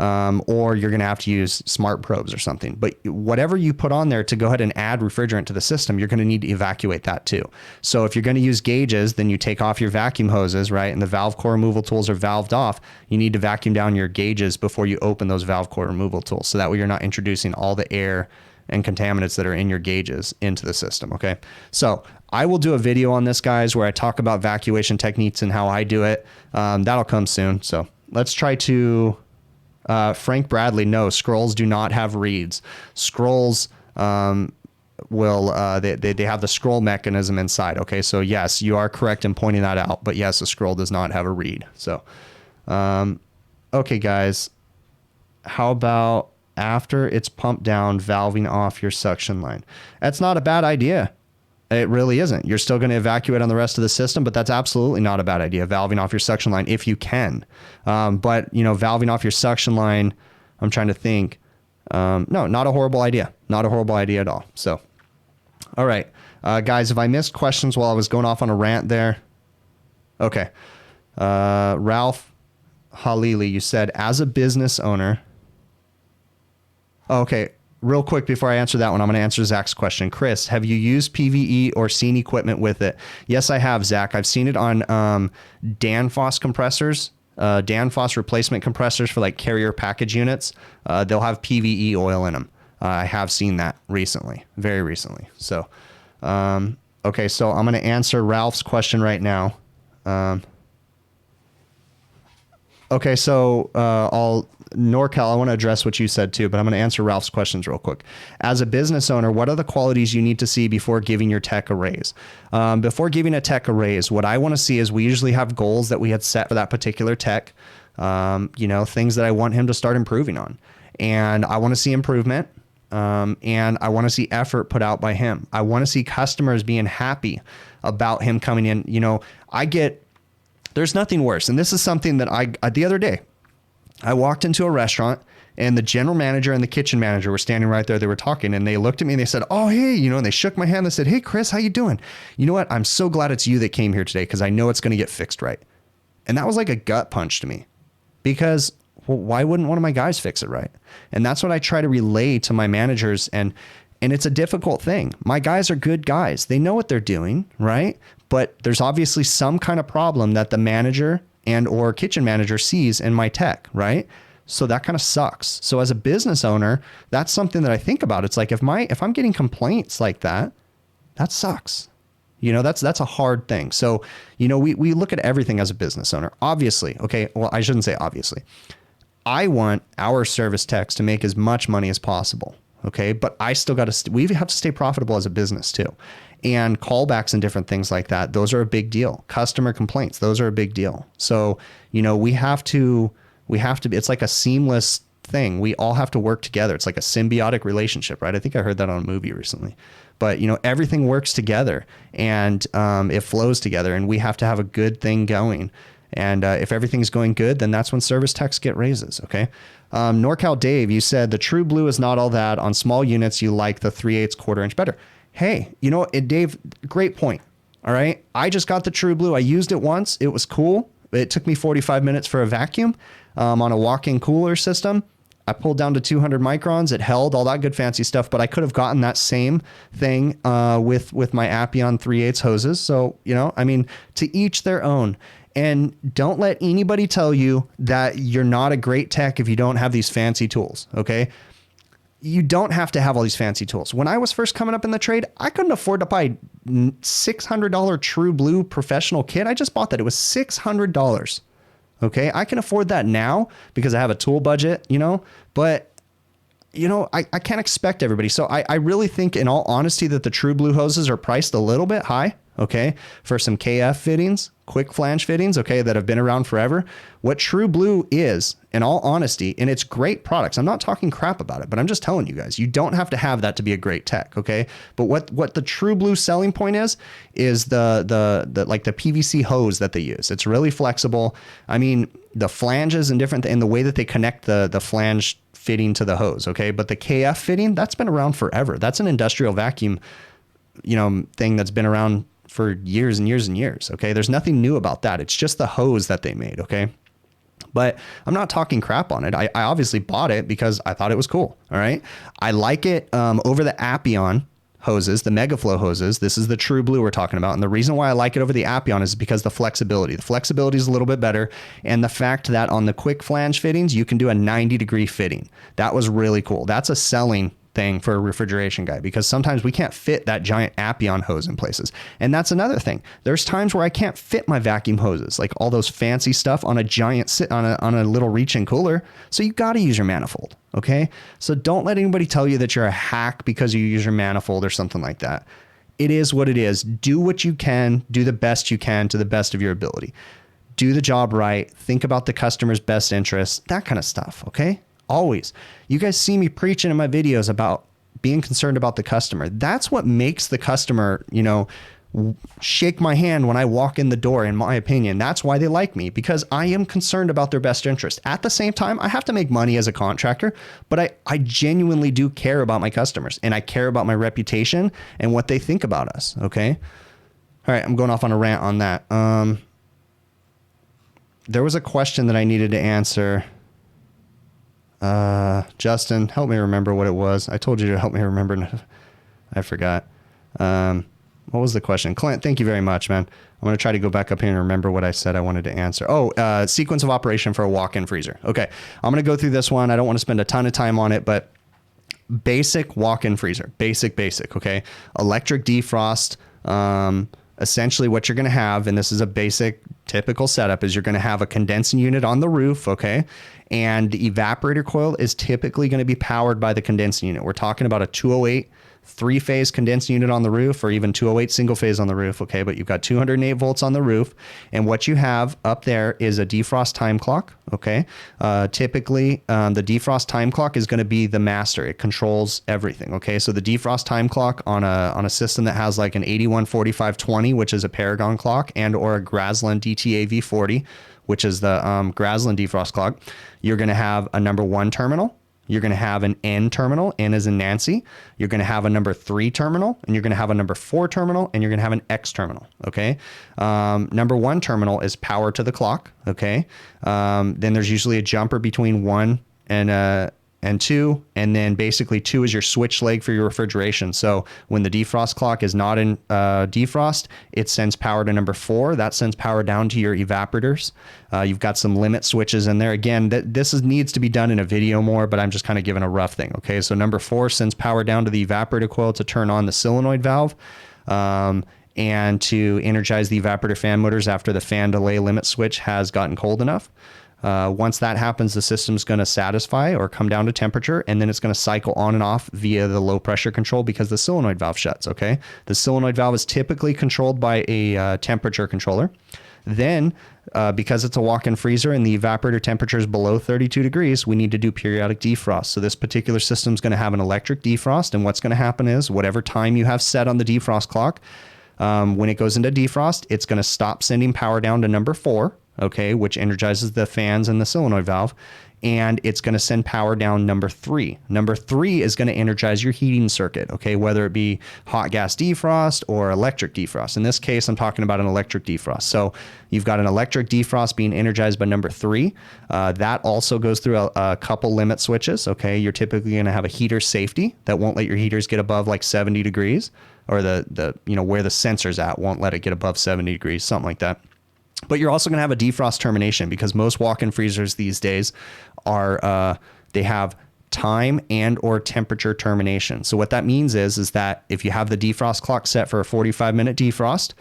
Or you're going to have to use smart probes or something. But whatever you put on there to go ahead and add refrigerant to the system, you're going to need to evacuate that too. So if you're going to use gauges, then you take off your vacuum hoses, right? And the valve core removal tools are valved off. You need to vacuum down your gauges before you open those valve core removal tools. So that way you're not introducing all the air and contaminants that are in your gauges into the system, okay? So I will do a video on this, guys, where I talk about evacuation techniques and how I do it. That'll come soon. So let's try to... Frank Bradley, no, scrolls do not have reeds. Scrolls they have the scroll mechanism inside. Okay, so yes, you are correct in pointing that out, but yes, a scroll does not have a reed. So, okay, guys, how about after it's pumped down, valving off your suction line? That's not a bad idea. It really isn't. You're still going to evacuate on the rest of the system, but that's absolutely not a bad idea, valving off your suction line if you can. But, valving off your suction line, I'm trying to think. No, not a horrible idea. Not a horrible idea at all. So, all right. Guys, if I missed questions while I was going off on a rant there. Okay. Ralph Halili, you said, as a business owner. Okay. Real quick before I answer that one, I'm going to answer Zach's question. Chris, have you used PVE or seen equipment with it? Yes, I have, Zach. I've seen it on Danfoss compressors, Danfoss replacement compressors for like carrier package units. They'll have PVE oil in them. I have seen that recently, very recently. So, okay, so I'm going to answer Ralph's question right now. Okay, so NorCal, I want to address what you said too, but I'm going to answer Ralph's questions real quick. As a business owner, what are the qualities you need to see before giving your tech a raise? Before giving a tech a raise, what I want to see is we usually have goals that we had set for that particular tech, things that I want him to start improving on. And I want to see improvement. And I want to see effort put out by him. I want to see customers being happy about him coming in. There's nothing worse. And this is something that the other day, I walked into a restaurant and the general manager and the kitchen manager were standing right there. They were talking and they looked at me and they said, oh, hey, and they shook my hand. They said, hey, Chris, how you doing? You know what? I'm so glad it's you that came here today because I know it's going to get fixed right. And that was like a gut punch to me because, well, why wouldn't one of my guys fix it right? And that's what I try to relay to my managers. And And it's a difficult thing. My guys are good guys. They know what they're doing, right? But there's obviously some kind of problem that the manager and or kitchen manager sees in my tech, right? So that kind of sucks. So as a business owner, that's something that I think about. It's like if I'm getting complaints like that, that sucks. You know, that's a hard thing. So, you know, we look at everything as a business owner. Obviously, okay, well, I shouldn't say obviously. I want our service techs to make as much money as possible. Okay. But I still got to, we have to stay profitable as a business too. And callbacks and different things like that, those are a big deal. Customer complaints, those are a big deal. So, you know, we have to, it's like a seamless thing. We all have to work together. It's like a symbiotic relationship, right? I think I heard that on a movie recently. But, you know, everything works together and it flows together, and we have to have a good thing going. And if everything's going good, then that's when service techs get raises. Okay. NorCal Dave, you said the True Blue is not all that. On small units, you like the 3/8 1/4 inch better. Hey, you know, Dave, great point. All right. I just got the True Blue. I used it once. It was cool. It took me 45 minutes for a vacuum on a walk-in cooler system. I pulled down to 200 microns. It held, all that good fancy stuff, but I could have gotten that same thing with my Appion 3/8 hoses. So, you know, I mean, to each their own. And don't let anybody tell you that you're not a great tech if you don't have these fancy tools, okay? You don't have to have all these fancy tools. When I was first coming up in the trade, I couldn't afford to buy $600 True Blue professional kit. I just bought that. It was $600. Okay. I can afford that now because I have a tool budget, you know, but you know, I can't expect everybody. So I really think in all honesty that the True Blue hoses are priced a little bit high. Okay. For some KF fittings, quick flange fittings, okay, that have been around forever. What True Blue is, in all honesty, and it's great products. I'm not talking crap about it, but I'm just telling you guys, you don't have to have that to be a great tech. Okay. But what the True Blue selling point is the like the PVC hose that they use. It's really flexible. I mean, the flanges and different, and the way that they connect the flange fitting to the hose. Okay. But the KF fitting, that's been around forever. That's an industrial vacuum, you know, thing that's been around for years and years and years. Okay. There's nothing new about that. It's just the hose that they made. Okay. But I'm not talking crap on it. I obviously bought it because I thought it was cool. All right. I like it over the Appion hoses, the Megaflow hoses. This is the True Blue we're talking about. And the reason why I like it over the Appion is because the flexibility is a little bit better. And the fact that on the quick flange fittings, you can do a 90-degree fitting. That was really cool. That's a selling thing for a refrigeration guy, because sometimes we can't fit that giant Appion hose in places. And that's another thing. There's times where I can't fit my vacuum hoses, like all those fancy stuff on a giant on a little reach-in cooler. So you got to use your manifold. Okay. So don't let anybody tell you that you're a hack because you use your manifold or something like that. It is what it is. Do what you can, do the best you can to the best of your ability. Do the job right. Think about the customer's best interests, that kind of stuff. Okay. Always. You guys see me preaching in my videos about being concerned about the customer. That's what makes the customer, you know, shake my hand when I walk in the door, in my opinion. That's why they like me, because I am concerned about their best interest. At the same time, I have to make money as a contractor, but I genuinely do care about my customers, and I care about my reputation and what they think about us. Okay. All right. I'm going off on a rant on that. There was a question that I needed to answer. Justin, help me remember what it was. I told you to help me remember. I forgot. What was the question? Clint, thank you very much, man. I'm going to try to go back up here and remember what I said I wanted to answer. Oh, sequence of operation for a walk-in freezer. Okay. I'm going to go through this one. I don't want to spend a ton of time on it, but basic walk-in freezer, basic. Okay. Electric defrost. Essentially what you're going to have, and this is a basic typical setup, is you're going to have a condensing unit on the roof. Okay. And the evaporator coil is typically going to be powered by the condensing unit. We're talking about a 208 3-phase condensing unit on the roof, or even 208 single phase on the roof. Okay. But you've got 208 volts on the roof. And what you have up there is a defrost time clock. Okay. Typically, the defrost time clock is going to be the master. It controls everything. Okay. So the defrost time clock on a system that has like an 814520, which is a Paragon clock, and or a Graslin DTA V40, which is the Graslin defrost clock, you're going to have a number 1 terminal. You're going to have an N terminal, N as in Nancy. You're going to have a number 3 terminal, and you're going to have a number 4 terminal, and you're going to have an X terminal. Okay. Number 1 terminal is power to the clock. Okay. Then there's usually a jumper between 1 and and 2, and then basically 2 is your switch leg for your refrigeration. So when the defrost clock is not in defrost, it sends power to number 4. That sends power down to your evaporators. You've got some limit switches in there. Again, this needs to be done in a video more, but I'm just kind of giving a rough thing. Okay, so number 4 sends power down to the evaporator coil to turn on the solenoid valve. And to energize the evaporator fan motors after the fan delay limit switch has gotten cold enough. Once that happens, the system's going to satisfy or come down to temperature, and then it's going to cycle on and off via the low pressure control because the solenoid valve shuts. Okay, the solenoid valve is typically controlled by a temperature controller. Then, because it's a walk-in freezer and the evaporator temperature is below 32 degrees, we need to do periodic defrost. So this particular system is going to have an electric defrost, and what's going to happen is whatever time you have set on the defrost clock, when it goes into defrost, it's going to stop sending power down to number 4. Okay, which energizes the fans and the solenoid valve, and it's going to send power down number 3. Number 3 is going to energize your heating circuit, okay, whether it be hot gas defrost or electric defrost. In this case, I'm talking about an electric defrost. So you've got an electric defrost being energized by number 3. That also goes through a couple limit switches, okay. You're typically going to have a heater safety that won't let your heaters get above like 70 degrees, or the where the sensor's at won't let it get above 70 degrees, something like that. But you're also going to have a defrost termination because most walk-in freezers these days are they have time and or temperature termination. So what that means is that if you have the defrost clock set for a 45-minute defrost,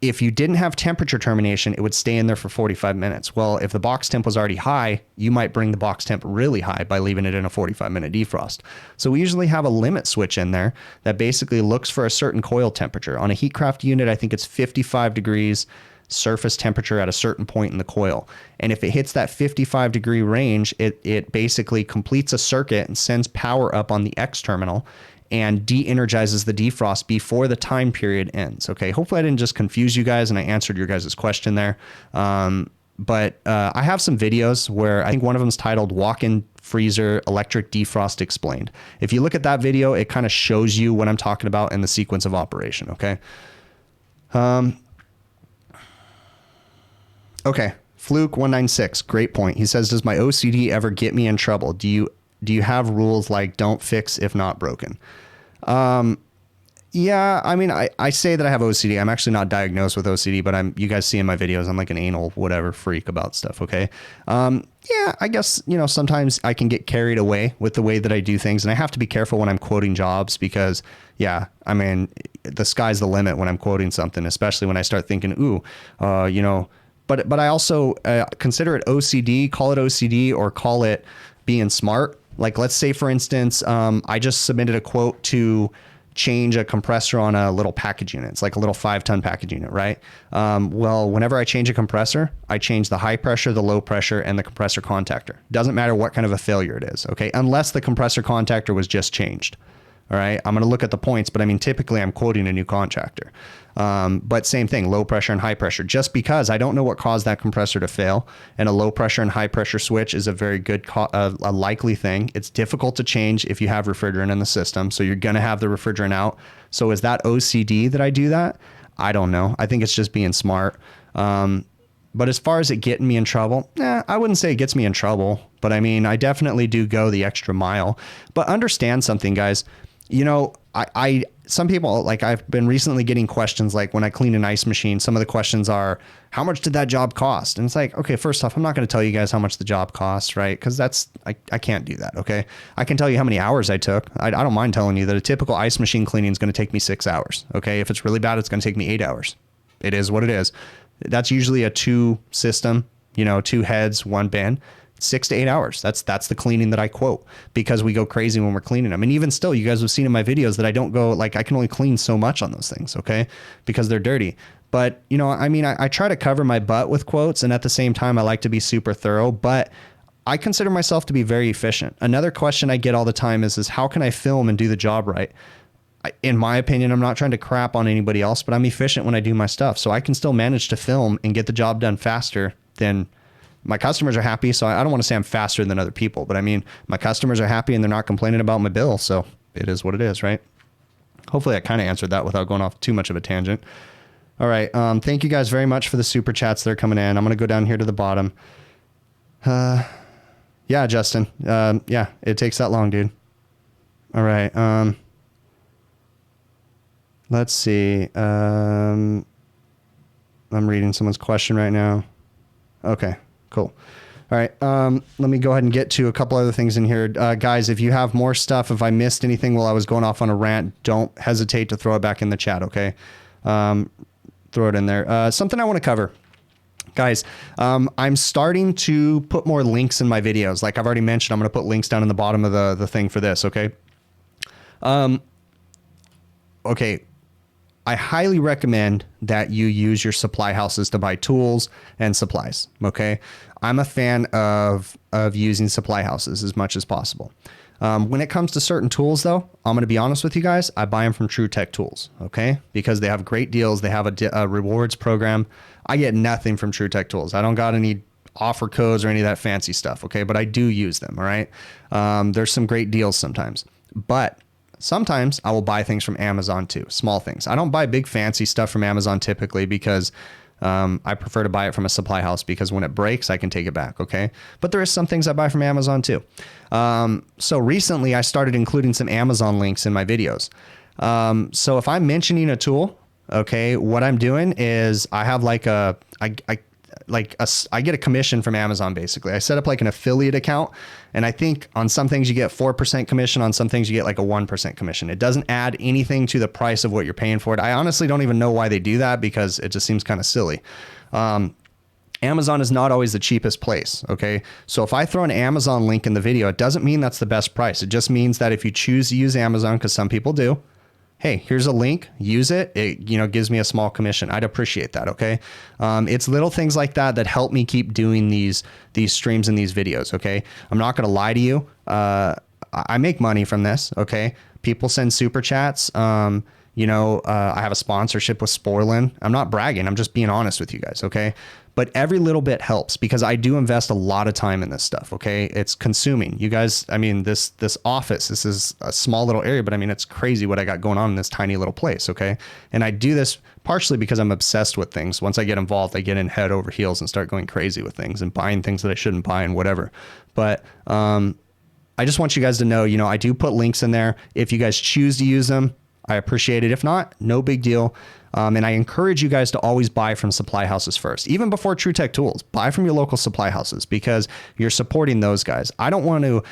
if you didn't have temperature termination, it would stay in there for 45 minutes. Well, if the box temp was already high, you might bring the box temp really high by leaving it in a 45-minute defrost. So we usually have a limit switch in there that basically looks for a certain coil temperature. On a Heatcraft unit, I think it's 55 degrees surface temperature at a certain point in the coil. And if it hits that 55 degree range, it basically completes a circuit and sends power up on the X terminal and de-energizes the defrost before the time period ends. Okay, hopefully I didn't just confuse you guys and I answered your guys' question there. But I have some videos where I think one of them is titled Walk-in Freezer Electric Defrost Explained. If you look at that video, it kind of shows you what I'm talking about in the sequence of operation, okay? Okay, Fluke196, great point. He says, does my OCD ever get me in trouble? Do you have rules like don't fix if not broken? Yeah, I mean, I say that I have OCD. I'm actually not diagnosed with OCD, but you guys see in my videos, I'm like an anal whatever freak about stuff, okay? Yeah, I guess, sometimes I can get carried away with the way that I do things, and I have to be careful when I'm quoting jobs because, yeah, I mean, the sky's the limit when I'm quoting something, especially when I start thinking, but I also consider it OCD, call it OCD or call it being smart. Like, let's say, for instance, I just submitted a quote to change a compressor on a little package unit. It's like a little 5-ton package unit, right? Well, whenever I change a compressor, I change the high pressure, the low pressure, and the compressor contactor. Doesn't matter what kind of a failure it is, okay? Unless the compressor contactor was just changed. All right, I'm going to look at the points, but I mean, typically I'm quoting a new contractor. But same thing, low pressure and high pressure, just because I don't know what caused that compressor to fail. And a low pressure and high pressure switch is a very good, a likely thing. It's difficult to change if you have refrigerant in the system. So you're going to have the refrigerant out. So is that OCD that I do that? I don't know. I think it's just being smart. But as far as it getting me in trouble, I wouldn't say it gets me in trouble, but I mean, I definitely do go the extra mile. But understand something, guys. Some people, like, I've been recently getting questions like when I clean an ice machine, some of the questions are, how much did that job cost? And it's like, okay, first off, I'm not going to tell you guys how much the job costs, right? Because I can't do that, okay? I can tell you how many hours I took. I don't mind telling you that a typical ice machine cleaning is going to take me 6 hours, okay? If it's really bad, it's going to take me 8 hours. It is what it is. That's usually a 2 system, 2 heads, 1 bin. 6 to 8 hours. That's the cleaning that I quote because we go crazy when we're cleaning them. And even still, you guys have seen in my videos that I don't go, like, I can only clean so much on those things, okay? Because they're dirty. But, I mean, I try to cover my butt with quotes, and at the same time, I like to be super thorough, but I consider myself to be very efficient. Another question I get all the time is how can I film and do the job right? In my opinion, I'm not trying to crap on anybody else, but I'm efficient when I do my stuff. So I can still manage to film and get the job done faster than my customers are happy. So I don't want to say I'm faster than other people, but I mean, my customers are happy and they're not complaining about my bill. So it is what it is, right? Hopefully I kind of answered that without going off too much of a tangent. All right. Thank you guys very much for the super chats that are coming in. I'm going to go down here to the bottom. Yeah, Justin. Yeah, it takes that long, dude. All right. Let's see. I'm reading someone's question right now. Okay, cool. All right. Let me go ahead and get to a couple other things in here. Guys, if you have more stuff, if I missed anything while I was going off on a rant, don't hesitate to throw it back in the chat, okay? Throw it in there. Something I want to cover. Guys, I'm starting to put more links in my videos. Like I've already mentioned, I'm going to put links down in the bottom of the thing for this, okay? Okay. I highly recommend that you use your supply houses to buy tools and supplies, okay? I'm a fan of using supply houses as much as possible. When it comes to certain tools, though, I'm going to be honest with you guys. I buy them from True Tech Tools, okay? Because they have great deals. They have a rewards program. I get nothing from True Tech Tools. I don't got any offer codes or any of that fancy stuff, okay? But I do use them, all right? There's some great deals sometimes. But sometimes I will buy things from Amazon too, small things. I don't buy big fancy stuff from Amazon typically because I prefer to buy it from a supply house because when it breaks, I can take it back, okay? But there is some things I buy from Amazon too. So recently I started including some Amazon links in my videos. So if I'm mentioning a tool, okay, what I'm doing is I have like I get a commission from Amazon basically. I set up like an affiliate account and I think on some things you get 4% commission, on some things you get like a 1% commission. It doesn't add anything to the price of what you're paying for it. I honestly don't even know why they do that because it just seems kind of silly. Amazon is not always the cheapest place, okay? So if I throw an Amazon link in the video, it doesn't mean that's the best price. It just means that if you choose to use Amazon, because some people do, hey, here's a link, use it. It, gives me a small commission. I'd appreciate that, okay? It's little things like that that help me keep doing these streams and these videos, okay? I'm not gonna lie to you. I make money from this, okay? People send super chats. I have a sponsorship with Sporlin. I'm not bragging. I'm just being honest with you guys, okay? But every little bit helps because I do invest a lot of time in this stuff, okay? It's consuming. You guys, I mean, this office, this is a small little area, but I mean, it's crazy what I got going on in this tiny little place, okay? And I do this partially because I'm obsessed with things. Once I get involved, I get in head over heels and start going crazy with things and buying things that I shouldn't buy and whatever. But I just want you guys to know, I do put links in there. If you guys choose to use them, I appreciate it. If not, no big deal. And I encourage you guys to always buy from supply houses first, even before True Tech Tools. Buy from your local supply houses because you're supporting those guys. I don't want to,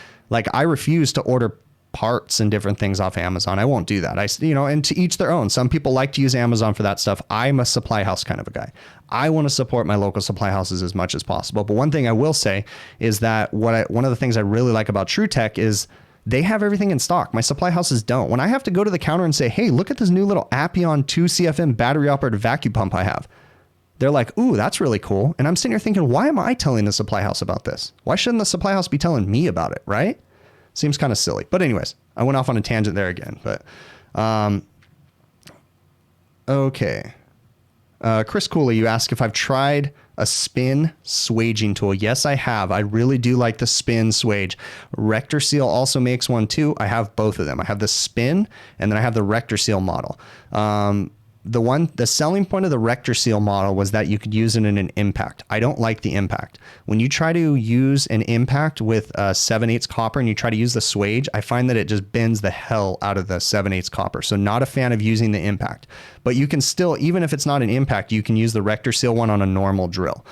I refuse to order parts and different things off Amazon. I won't do that. And to each their own. Some people like to use Amazon for that stuff. I'm a supply house kind of a guy. I want to support my local supply houses as much as possible. But one thing I will say is that one of the things I really like about True Tech is they have everything in stock. My supply houses don't. When I have to go to the counter and say, hey, look at this new little Appion 2 CFM battery operated vacuum pump I have. They're like, ooh, that's really cool. And I'm sitting here thinking, why am I telling the supply house about this? Why shouldn't the supply house be telling me about it, right? Seems kind of silly. But anyways, I went off on a tangent there again. But okay. Chris Cooley, you ask if I've tried a spin swaging tool. Yes, I have. I really do like the spin swage. Rector Seal also makes one too. I have both of them. I have the spin and then I have the Rector Seal model. The selling point of the Rector Seal model was that you could use it in an impact. I don't like the impact. When you try to use an impact with 7/8 copper and you try to use the swage, I find that it just bends the hell out of the 7/8 copper. So not a fan of using the impact, but you can still, even if it's not an impact, you can use the Rector Seal one on a normal drill.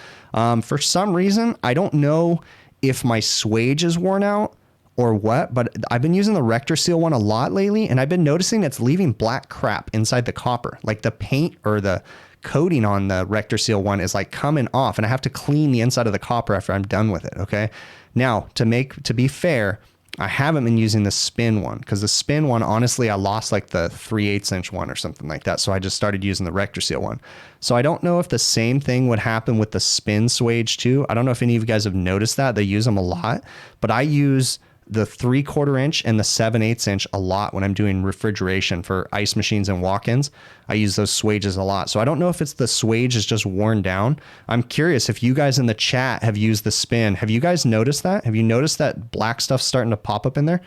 For some reason, I don't know if my swage is worn out or what, but I've been using the Rector Seal one a lot lately, and I've been noticing it's leaving black crap inside the copper. Like the paint or the coating on the Rector Seal one is like coming off, and I have to clean the inside of the copper after I'm done with it, okay? Now, to be fair, I haven't been using the spin one, because the spin one, honestly, I lost like the 3/8 inch one or something like that, so I just started using the Rector Seal one. So I don't know if the same thing would happen with the spin swage too. I don't know if any of you guys have noticed that. They use them a lot, but I use the 3/4 inch and the 7/8 inch a lot when I'm doing refrigeration for ice machines and walk-ins. I use those swages a lot. So I don't know if it's the swage is just worn down. I'm curious if you guys in the chat have used the spin. Have you guys noticed that? Have you noticed that black stuff starting to pop up in there?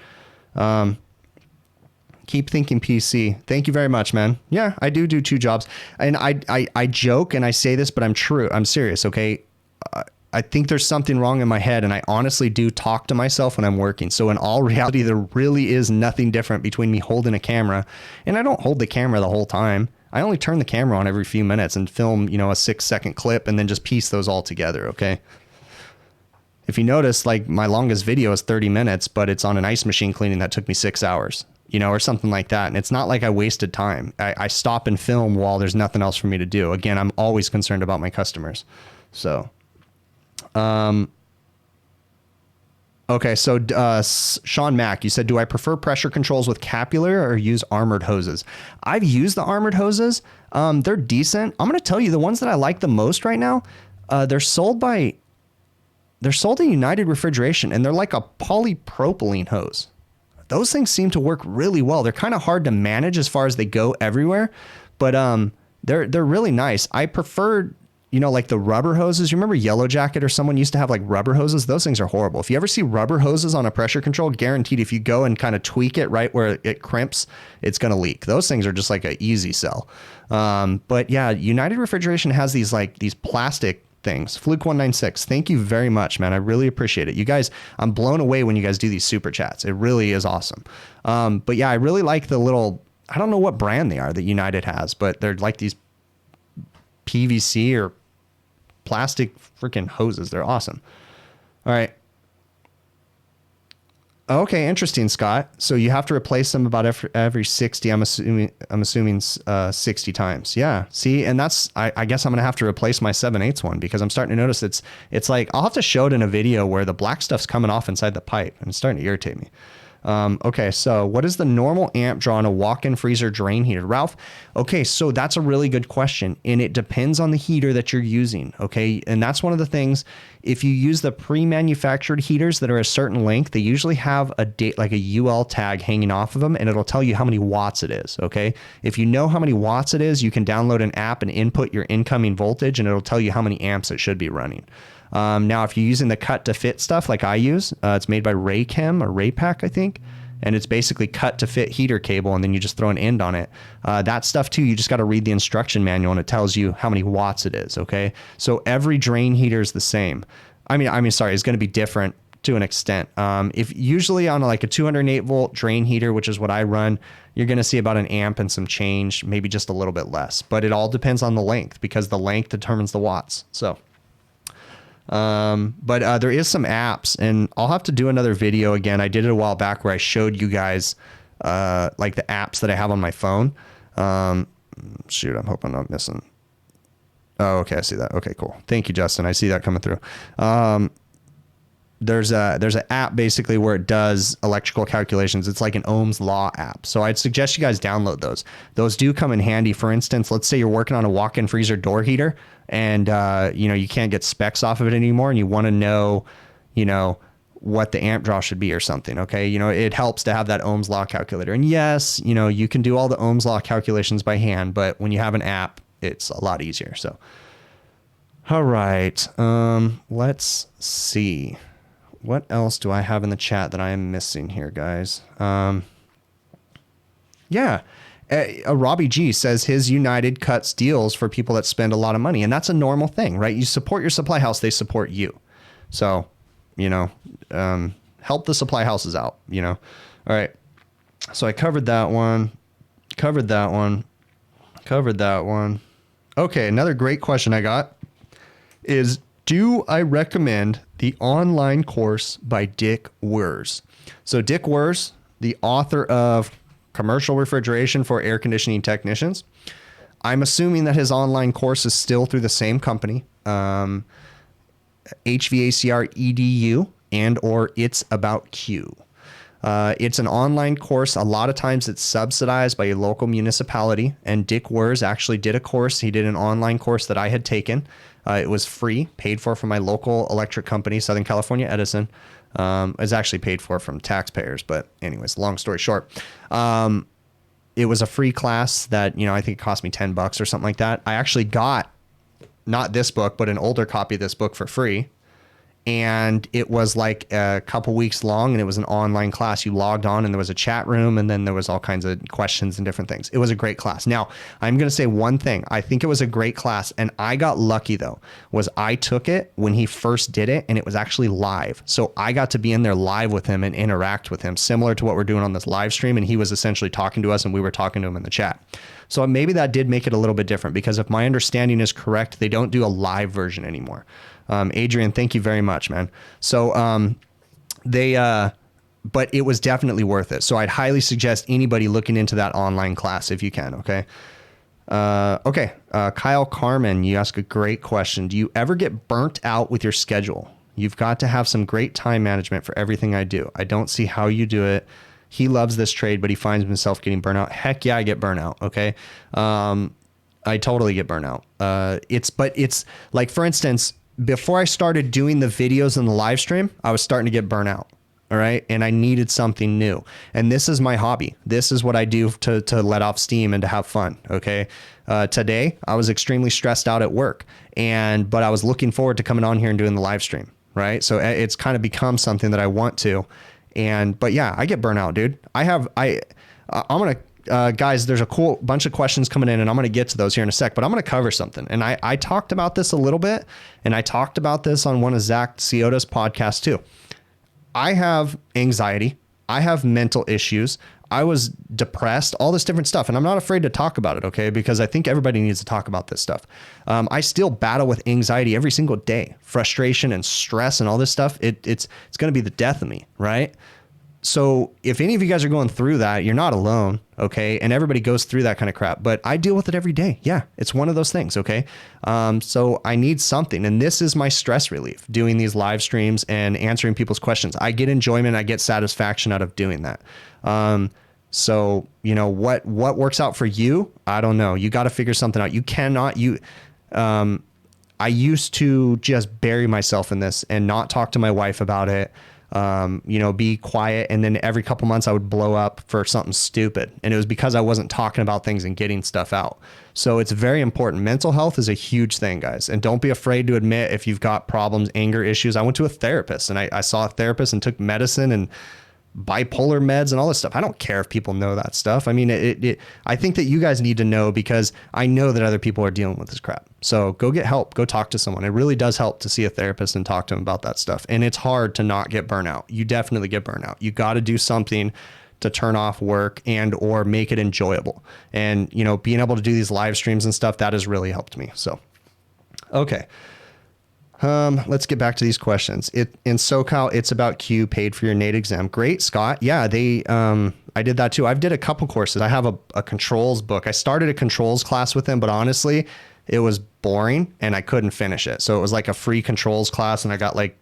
Keep thinking PC. Thank you very much, man. Yeah, I do 2 jobs. And I joke and I say this, but I'm serious, okay? I think there's something wrong in my head, and I honestly do talk to myself when I'm working. So in all reality, there really is nothing different between me holding a camera, and I don't hold the camera the whole time. I only turn the camera on every few minutes and film, you know, a 6-second clip and then just piece those all together. Okay. If you notice, like my longest video is 30 minutes, but it's on an ice machine cleaning that took me 6 hours, you know, or something like that. And it's not like I wasted time. I stop and film while there's nothing else for me to do. Again, I'm always concerned about my customers. So, okay. So, Sean Mack, you said, do I prefer pressure controls with capillary or use armored hoses? I've used the armored hoses. They're decent. I'm going to tell you the ones that I like the most right now. They're sold in United Refrigeration, and they're like a polypropylene hose. Those things seem to work really well. They're kind of hard to manage as far as they go everywhere, but they're really nice. I prefer, you know, like the rubber hoses. You remember Yellow Jacket or someone used to have like rubber hoses? Those things are horrible. If you ever see rubber hoses on a pressure control, guaranteed if you go and kind of tweak it right where it crimps, it's going to leak. Those things are just like an easy sell. But yeah, United Refrigeration has these plastic things. Fluke 196. Thank you very much, man. I really appreciate it. You guys, I'm blown away when you guys do these super chats. It really is awesome. But yeah, I really like the little, I don't know what brand they are that United has, but they're like these PVC or plastic freaking hoses. They're awesome. All right. Okay, interesting, Scott. So you have to replace them about every 60. I'm assuming 60 times. Yeah. See, and that's I guess I'm gonna have to replace my 7/8 one because I'm starting to notice it's like I'll have to show it in a video where the black stuff's coming off inside the pipe and it's starting to irritate me. Okay, so what is the normal amp draw on a walk-in freezer drain heater? Ralph, okay, so that's a really good question, and it depends on the heater that you're using, okay? And that's one of the things, if you use the pre-manufactured heaters that are a certain length, they usually have a date, like a UL tag hanging off of them, and it'll tell you how many watts it is, okay? If you know how many watts it is, you can download an app and input your incoming voltage, and it'll tell you how many amps it should be running. Now, if you're using the cut to fit stuff like I use, it's made by Raychem or Raypack, I think. And it's basically cut to fit heater cable, and then you just throw an end on it. That stuff too, you just got to read the instruction manual and it tells you how many watts it is. Okay. So every drain heater is the same. I mean, sorry, it's going to be different to an extent. If usually on like a 208 volt drain heater, which is what I run, you're going to see about an amp and some change, maybe just a little bit less, but it all depends on the length because the length determines the watts. So, but there is some apps, and I'll have to do another video again. I did it a while back where I showed you guys like the apps that I have on my phone. Shoot, I'm hoping I'm not missing. Oh, okay, I see that. Okay, cool. Thank you, Justin. I see that coming through. There's an app basically where it does electrical calculations. It's like an Ohm's Law app. So I'd suggest you guys download those. Those do come in handy. For instance, let's say you're working on a walk-in freezer door heater and, you know, you can't get specs off of it anymore and you want to know, you know, what the amp draw should be or something. Okay. You know, it helps to have that Ohm's Law calculator. And yes, you know, you can do all the Ohm's Law calculations by hand, but when you have an app, it's a lot easier. So, all right. Let's see. What else do I have in the chat that I am missing here, guys? Yeah. Robbie G says his United cuts deals for people that spend a lot of money. And that's a normal thing, right? You support your supply house, they support you. So, you know, help the supply houses out, you know? All right. So I covered that one, covered that one. Okay. Another great question I got is, do I recommend the online course by Dick Wers? So Dick Wers, the author of Commercial Refrigeration for Air Conditioning Technicians. I'm assuming that his online course is still through the same company, HVACR EDU and or It's About Q. It's an online course. A lot of times it's subsidized by a local municipality, and Dick Wers actually did a course. He did an online course that I had taken. It was free, paid for from my local electric company, Southern California Edison. It was actually paid for from taxpayers, but anyways, long story short, it was a free class that, you know, I think it cost me $10 or something like that. I actually got not this book, but an older copy of this book for free. and it was like a couple weeks long, and it was an online class. You logged on and there was a chat room, and then there was all kinds of questions and different things. It was a great class. Now, I'm going to say one thing. I think it was a great class, and I got lucky though, was I took it when he first did it, and it was actually live. So I got to be in there live with him and interact with him, similar to what we're doing on this live stream. And he was essentially talking to us, and we were talking to him in the chat. So maybe that did make it a little bit different, because if my understanding is correct, they don't do a live version anymore. Adrian, thank you very much, man. So but it was definitely worth it. So I'd highly suggest anybody looking into that online class if you can. Okay. Kyle Carmen, you ask a great question. Do you ever get burnt out with your schedule? You've got to have some great time management for everything I do. I don't see how you do it. He loves this trade, but he finds himself getting burnt out. Heck yeah, I get burnout. Okay. I totally get burnout. It's like, for instance, before I started doing the videos and the live stream, I was starting to get burnt out. All right. And I needed something new. And this is my hobby. This is what I do to let off steam and to have fun. Okay. Today I was extremely stressed out at work, but I was looking forward to coming on here and doing the live stream. Right. So it's kind of become something that I want to. But yeah, I get burnt out, dude. I'm going to, guys, there's a cool bunch of questions coming in, and I'm going to get to those here in a sec, but I'm going to cover something. And I talked about this a little bit, and I talked about this on one of Zach Ciota's podcasts too. I have anxiety. I have mental issues. I was depressed, all this different stuff. And I'm not afraid to talk about it. Okay. Because I think everybody needs to talk about this stuff. I still battle with anxiety every single day, frustration and stress and all this stuff. It's going to be the death of me. Right. So if any of you guys are going through that, you're not alone. Okay. And everybody goes through that kind of crap, but I deal with it every day. Yeah. It's one of those things. Okay. So I need something, and this is my stress relief, doing these live streams and answering people's questions. I get enjoyment. I get satisfaction out of doing that. So you know, what works out for you? I don't know. You got to figure something out. You cannot, I used to just bury myself in this and not talk to my wife about it. Be quiet. And then every couple months I would blow up for something stupid. And it was because I wasn't talking about things and getting stuff out. So it's very important. Mental health is a huge thing, guys. And don't be afraid to admit if you've got problems, anger issues. I went to a therapist, and I saw a therapist and took medicine and bipolar meds and all this stuff. I don't care if people know that stuff. I mean, I think that you guys need to know, because I know that other people are dealing with this crap. So go get help, go talk to someone. It really does help to see a therapist and talk to them about that stuff. And it's hard to not get burnout. You definitely get burnout. You got to do something to turn off work and or make it enjoyable. And, being able to do these live streams and stuff, that has really helped me. So, okay. Let's get back to these questions. In SoCal, it's about Q, paid for your NATE exam. Great, Scott. Yeah, I did that too. I've did a couple courses. I have a controls book. I started a controls class with them, but honestly, it was boring and I couldn't finish it. So it was like a free controls class, and I got like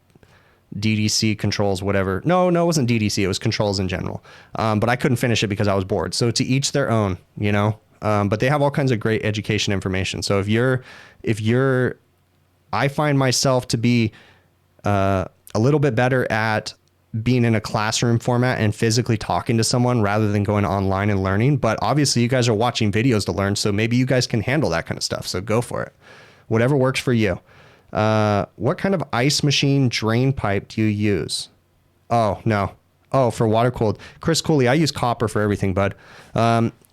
DDC controls, whatever. No, it wasn't DDC. It was controls in general. But I couldn't finish it because I was bored. So to each their own, but they have all kinds of great education information. So if you're I find myself to be a little bit better at being in a classroom format and physically talking to someone rather than going online and learning. But obviously you guys are watching videos to learn, so maybe you guys can handle that kind of stuff. So go for it. Whatever works for you. What kind of ice machine drain pipe do you use? Oh, no. Oh, for water cooled. Chris Cooley, I use copper for everything, bud.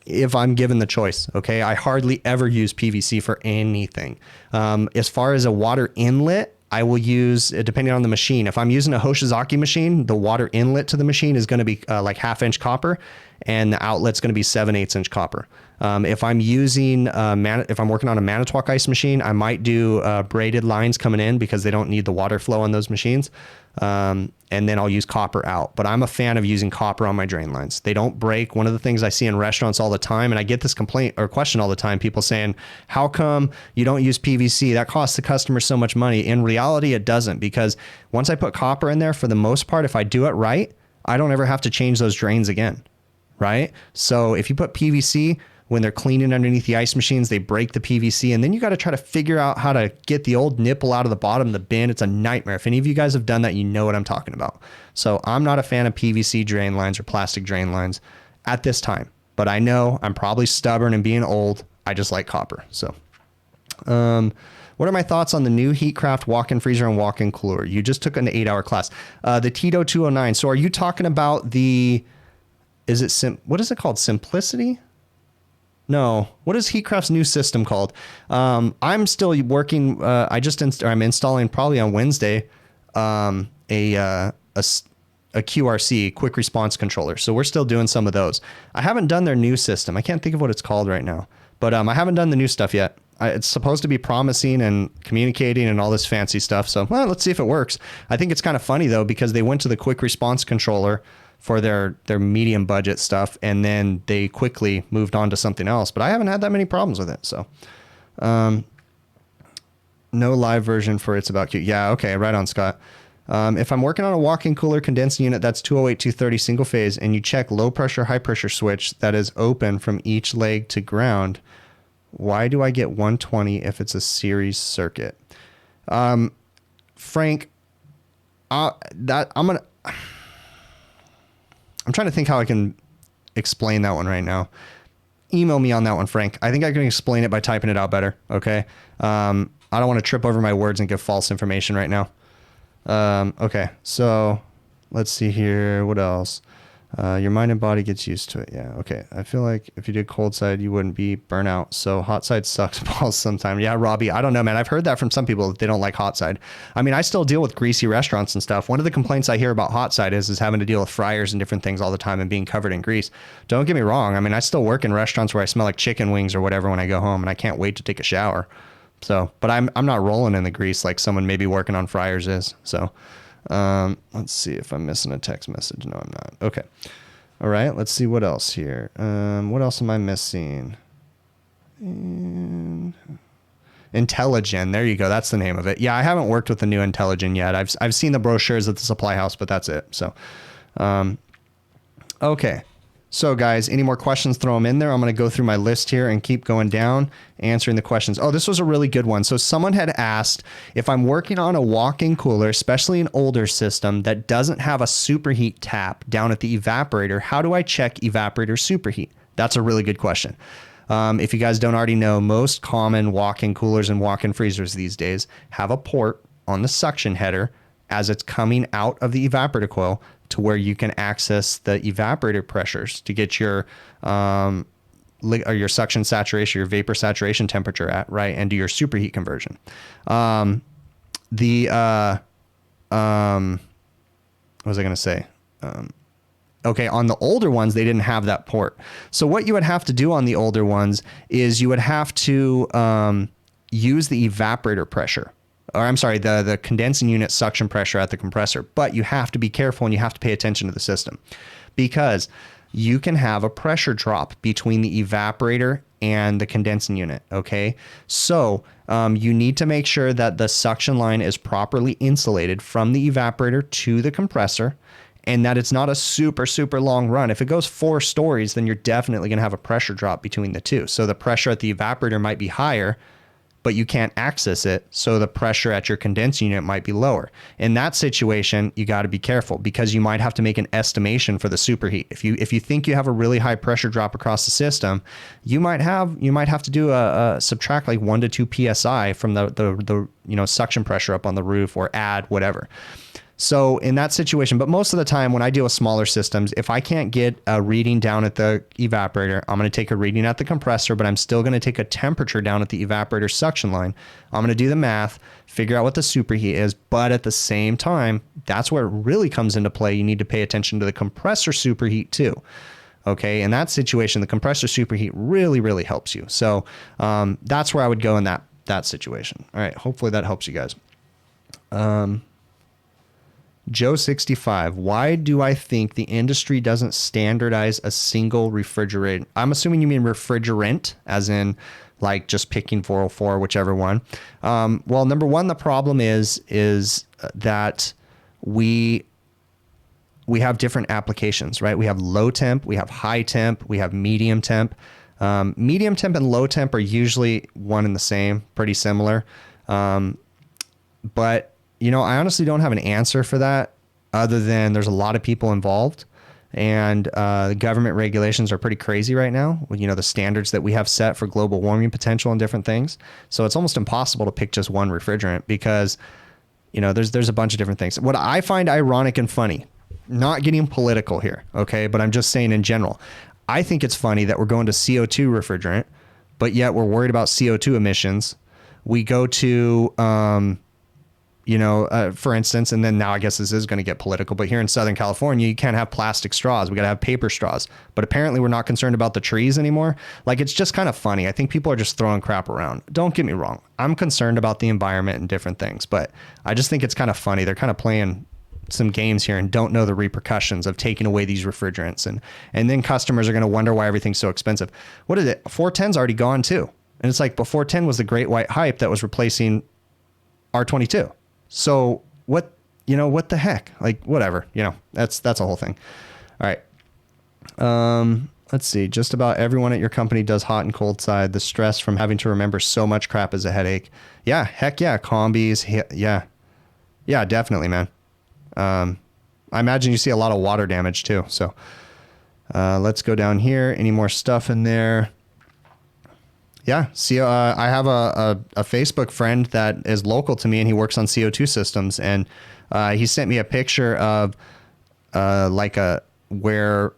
If I'm given the choice. Okay. I hardly ever use PVC for anything. As far as a water inlet, I will use, depending on the machine. If I'm using a Hoshizaki machine, the water inlet to the machine is going to be like 1/2 inch copper, and the outlet's going to be 7/8 inch copper. If I'm using, if I'm working on a Manitowoc ice machine, I might do braided lines coming in because they don't need the water flow on those machines. And then I'll use copper out, but I'm a fan of using copper on my drain lines. They don't break. One of the things I see in restaurants all the time, and I get this complaint or question all the time, people saying, how come you don't use PVC? That costs the customer so much money. In reality, it doesn't, because once I put copper in there, for the most part, if I do it right, I don't ever have to change those drains again. Right? So if you put PVC, when they're cleaning underneath the ice machines, they break the PVC, and then you got to try to figure out how to get the old nipple out of the bottom of the bin. It's a nightmare. If any of you guys have done that, you know what I'm talking about. So I'm not a fan of PVC drain lines or plastic drain lines at this time, but I know I'm probably stubborn and being old. I just like copper. So, What are my thoughts on the new Heatcraft walk-in freezer and walk-in cooler? You just took an 8-hour class. The Tito 209. So are you talking about the, what is it called? Simplicity? No. What is Heatcraft's new system called? I'm still working. I'm installing probably on Wednesday a QRC, quick response controller. So we're still doing some of those. I haven't done their new system. I can't think of what it's called right now, but I haven't done the new stuff yet. It's supposed to be promising and communicating and all this fancy stuff. So let's see if it works. I think it's kind of funny though, because they went to the quick response controller for their medium budget stuff, and then they quickly moved on to something else, but I haven't had that many problems with it. So, no live version for It's About Q. Yeah. Okay. Right on, Scott. If I'm working on a walk-in cooler condensing unit that's 208, 230 single phase, and you check low pressure, high pressure switch that is open from each leg to ground, why do I get 120 if it's a series circuit? Frank, I'm trying to think how I can explain that one right now. Email me on that one, Frank. I think I can explain it by typing it out better. Okay. I don't want to trip over my words and give false information right now. Okay, so let's see here. What else? Your mind and body gets used to it. Yeah. Okay. I feel like if you did cold side, you wouldn't be burnout. So hot side sucks balls sometimes. Yeah, Robbie. I don't know, man. I've heard that from some people that they don't like hot side. I mean, I still deal with greasy restaurants and stuff. One of the complaints I hear about hot side is having to deal with fryers and different things all the time and being covered in grease. Don't get me wrong. I mean, I still work in restaurants where I smell like chicken wings or whatever when I go home, and I can't wait to take a shower. So, but I'm not rolling in the grease like someone maybe working on fryers is. So, let's see if I'm missing a text message. No, I'm not. Okay. All right. Let's see what else here. What else am I missing? Intelligen. There you go. That's the name of it. Yeah. I haven't worked with the new Intelligen yet. I've seen the brochures at the supply house, but that's it. So, okay. So guys, any more questions, throw them in there. I'm going to go through my list here and keep going down, answering the questions. Oh, this was a really good one. So someone had asked if I'm working on a walk-in cooler, especially an older system that doesn't have a superheat tap down at the evaporator, how do I check evaporator superheat? That's a really good question. If you guys don't already know, most common walk-in coolers and walk-in freezers these days have a port on the suction header as it's coming out of the evaporator coil to where you can access the evaporator pressures to get your suction saturation, your vapor saturation temperature at, right, and do your superheat conversion. What was I going to say? Okay, on the older ones, they didn't have that port. So what you would have to do on the older ones is you would have to use the evaporator pressure. Or I'm sorry, the condensing unit suction pressure at the compressor. But you have to be careful and you have to pay attention to the system, because you can have a pressure drop between the evaporator and the condensing unit. Okay. So you need to make sure that the suction line is properly insulated from the evaporator to the compressor, and that it's not a super, super long run. If it goes 4 stories, then you're definitely going to have a pressure drop between the two. So the pressure at the evaporator might be higher, but you can't access it. So the pressure at your condensing unit might be lower. In that situation, you got to be careful, because you might have to make an estimation for the superheat. If you think you have a really high pressure drop across the system, you might have to do a subtract like 1 to 2 psi from the suction pressure up on the roof, or add whatever. So in that situation, but most of the time when I deal with smaller systems, if I can't get a reading down at the evaporator, I'm going to take a reading at the compressor, but I'm still going to take a temperature down at the evaporator suction line. I'm going to do the math, figure out what the superheat is, but at the same time, that's where it really comes into play. You need to pay attention to the compressor superheat too. Okay, in that situation, the compressor superheat really, really helps you. So that's where I would go in that situation. All right, hopefully that helps you guys. Joe65, why do I think the industry doesn't standardize a single refrigerant? I'm assuming you mean refrigerant, as in like just picking 404, whichever one. Well, number one, the problem is that we have different applications, right? We have low temp, we have high temp, we have medium temp. Medium temp and low temp are usually one and the same, pretty similar. But I honestly don't have an answer for that, other than there's a lot of people involved. and the government regulations are pretty crazy right now. You know, the standards that we have set for global warming potential and different things. So it's almost impossible to pick just one refrigerant because, you know, there's a bunch of different things. What I find ironic and funny, not getting political here, okay, but I'm just saying in general, I think it's funny that we're going to CO2 refrigerant, but yet we're worried about CO2 emissions. We go to, for instance, and then now I guess this is going to get political, but here in Southern California, you can't have plastic straws. We got to have paper straws. But apparently we're not concerned about the trees anymore. Like, it's just kind of funny. I think people are just throwing crap around. Don't get me wrong. I'm concerned about the environment and different things, but I just think it's kind of funny. They're kind of playing some games here and don't know the repercussions of taking away these refrigerants. And then customers are going to wonder why everything's so expensive. What is it? 410's already gone too. And it's like, but 410 was the great white hype that was replacing R22. So what the heck? Like, whatever, that's a whole thing. All right. Let's see. Just about everyone at your company does hot and cold side. The stress from having to remember so much crap is a headache. Yeah. Heck yeah. Combis. Yeah. Yeah, definitely, man. I imagine you see a lot of water damage too. So, let's go down here. Any more stuff in there? Yeah. See, I have a Facebook friend that is local to me and he works on CO2 systems. And, he sent me a picture of, where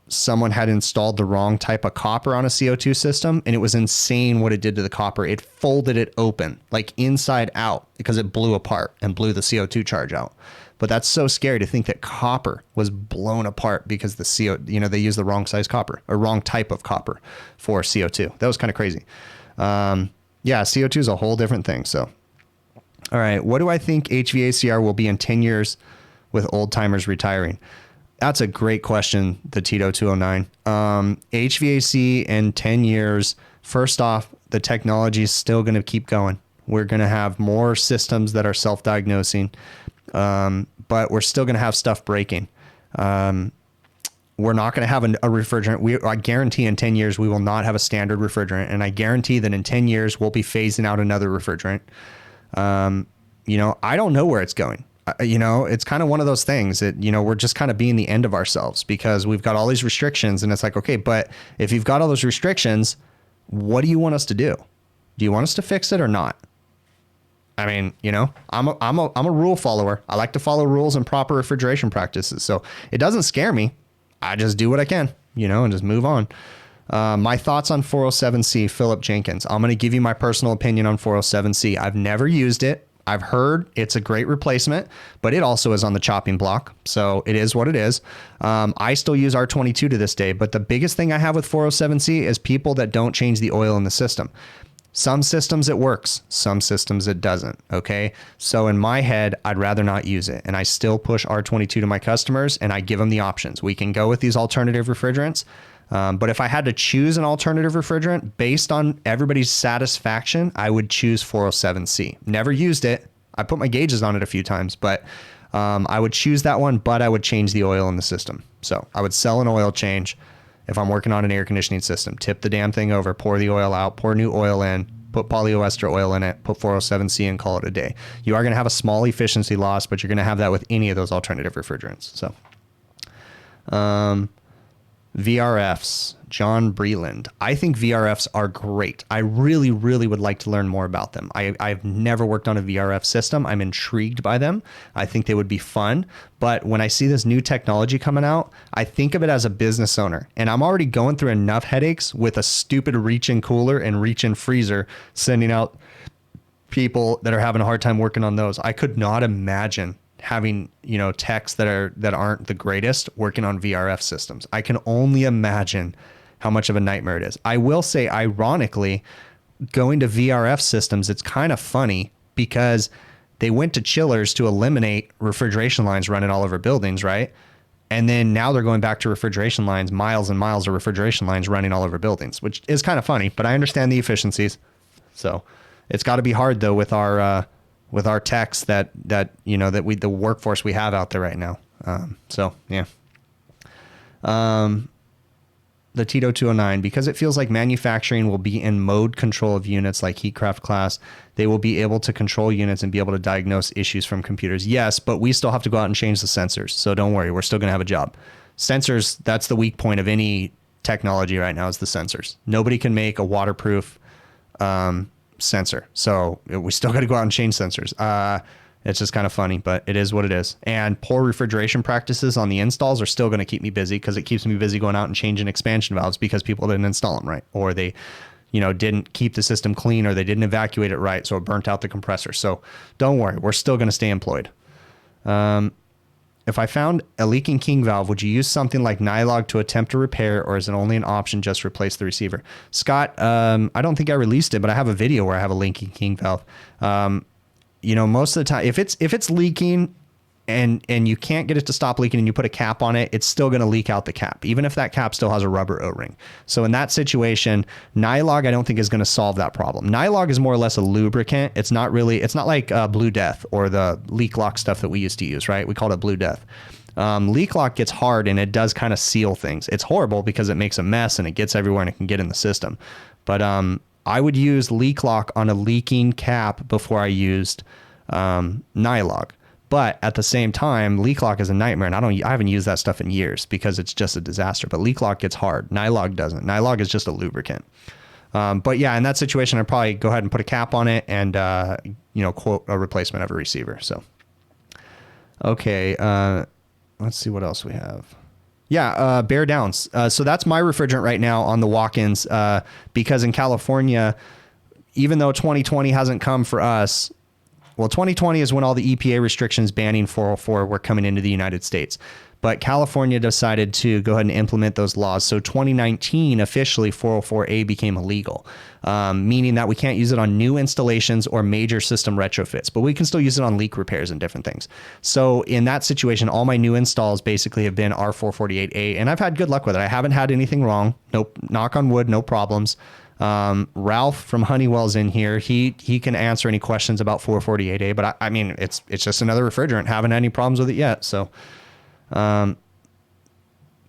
someone had installed the wrong type of copper on a CO2 system. And it was insane what it did to the copper. It folded it open, like inside out, because it blew apart and blew the CO2 charge out. But that's so scary to think that copper was blown apart because they used the wrong size copper or wrong type of copper for CO2. That was kind of crazy. CO2 is a whole different thing. So, all right. What do I think HVACR will be in 10 years with old timers retiring? That's a great question, the Tito 209. HVAC in 10 years, first off, the technology is still going to keep going. We're going to have more systems that are self-diagnosing. But we're still going to have stuff breaking. We're not going to have a refrigerant. I guarantee in 10 years, we will not have a standard refrigerant. And I guarantee that in 10 years, we'll be phasing out another refrigerant. I don't know where it's going. It's kind of one of those things that, we're just kind of being the end of ourselves because we've got all these restrictions and it's like, okay, but if you've got all those restrictions, what do you want us to do? Do you want us to fix it or not? I mean, I'm a rule follower. I like to follow rules and proper refrigeration practices. So it doesn't scare me. I just do what I can, and just move on. My thoughts on 407C, Philip Jenkins. I'm going to give you my personal opinion on 407C. I've never used it. I've heard it's a great replacement, but it also is on the chopping block. So it is what it is. I still use R22 to this day, but the biggest thing I have with 407C is people that don't change the oil in the system. Some systems it works, some systems it doesn't. Okay. So in my head, I'd rather not use it. And I still push R22 to my customers and I give them the options. We can go with these alternative refrigerants. But if I had to choose an alternative refrigerant based on everybody's satisfaction, I would choose 407C. Never used it. I put my gauges on it a few times, but I would choose that one, but I would change the oil in the system. So I would sell an oil change. If I'm working on an air conditioning system, tip the damn thing over, pour the oil out, pour new oil in, put polyester oil in it, put 407C and call it a day. You are going to have a small efficiency loss, but you're going to have that with any of those alternative refrigerants. So, VRFs, John Breland. I think VRFs are great. I really, really would like to learn more about them. I've never worked on a VRF system. I'm intrigued by them. I think they would be fun. But when I see this new technology coming out, I think of it as a business owner. And I'm already going through enough headaches with a stupid reach-in cooler and reach-in freezer, sending out people that are having a hard time working on those. I could not imagine having, techs that aren't the greatest working on VRF systems. I can only imagine how much of a nightmare it is. I will say, ironically, going to VRF systems, it's kind of funny because they went to chillers to eliminate refrigeration lines running all over buildings, right? And then now they're going back to refrigeration lines, miles and miles of refrigeration lines running all over buildings, which is kind of funny, but I understand the efficiencies. So it's got to be hard though with our techs the workforce we have out there right now. The Tito 209, because it feels like manufacturing will be in mode control of units like Heatcraft class. They will be able to control units and be able to diagnose issues from computers. Yes, but we still have to go out and change the sensors. So don't worry, we're still going to have a job. Sensors, that's the weak point of any technology right now, is the sensors. Nobody can make a waterproof sensor. So we still got to go out and change sensors. It's just kind of funny, but it is what it is. And poor refrigeration practices on the installs are still going to keep me busy, because it keeps me busy going out and changing expansion valves because people didn't install them right, or they, didn't keep the system clean, or they didn't evacuate it right, so it burnt out the compressor. So don't worry, we're still going to stay employed. If I found a leaking king valve, would you use something like Nylog to attempt to repair, or is it only an option just replace the receiver? Scott, I don't think I released it, but I have a video where I have a leaking king valve. Most of the time, if it's leaking and you can't get it to stop leaking and you put a cap on it, it's still going to leak out the cap, even if that cap still has a rubber O-ring. So in that situation, Nylog, I don't think is going to solve that problem. Nylog is more or less a lubricant. It's not like Blue Death or the leak lock stuff that we used to use, right? We called it Blue Death. Leak lock gets hard and it does kind of seal things. It's horrible because it makes a mess and it gets everywhere and it can get in the system. But I would use leak lock on a leaking cap before I used Nylog. But at the same time, leak lock is a nightmare, and I haven't used that stuff in years because it's just a disaster. But leak lock gets hard. Nylog doesn't. Nylog is just a lubricant. But yeah, in that situation, I'd probably go ahead and put a cap on it and quote a replacement of a receiver. So okay, let's see what else we have. Yeah, Bear Downs. So that's my refrigerant right now on the walk-ins, because in California, even though 2020 hasn't come for us, well, 2020 is when all the EPA restrictions banning 404 were coming into the United States. But California decided to go ahead and implement those laws. So 2019, officially 404A became illegal, meaning that we can't use it on new installations or major system retrofits, but we can still use it on leak repairs and different things. So in that situation, all my new installs basically have been R448A, and I've had good luck with it. I haven't had anything wrong. Nope. Knock on wood, no problems. Ralph from Honeywell's in here. He can answer any questions about 448A, but I mean, it's just another refrigerant. Haven't had any problems with it yet. So,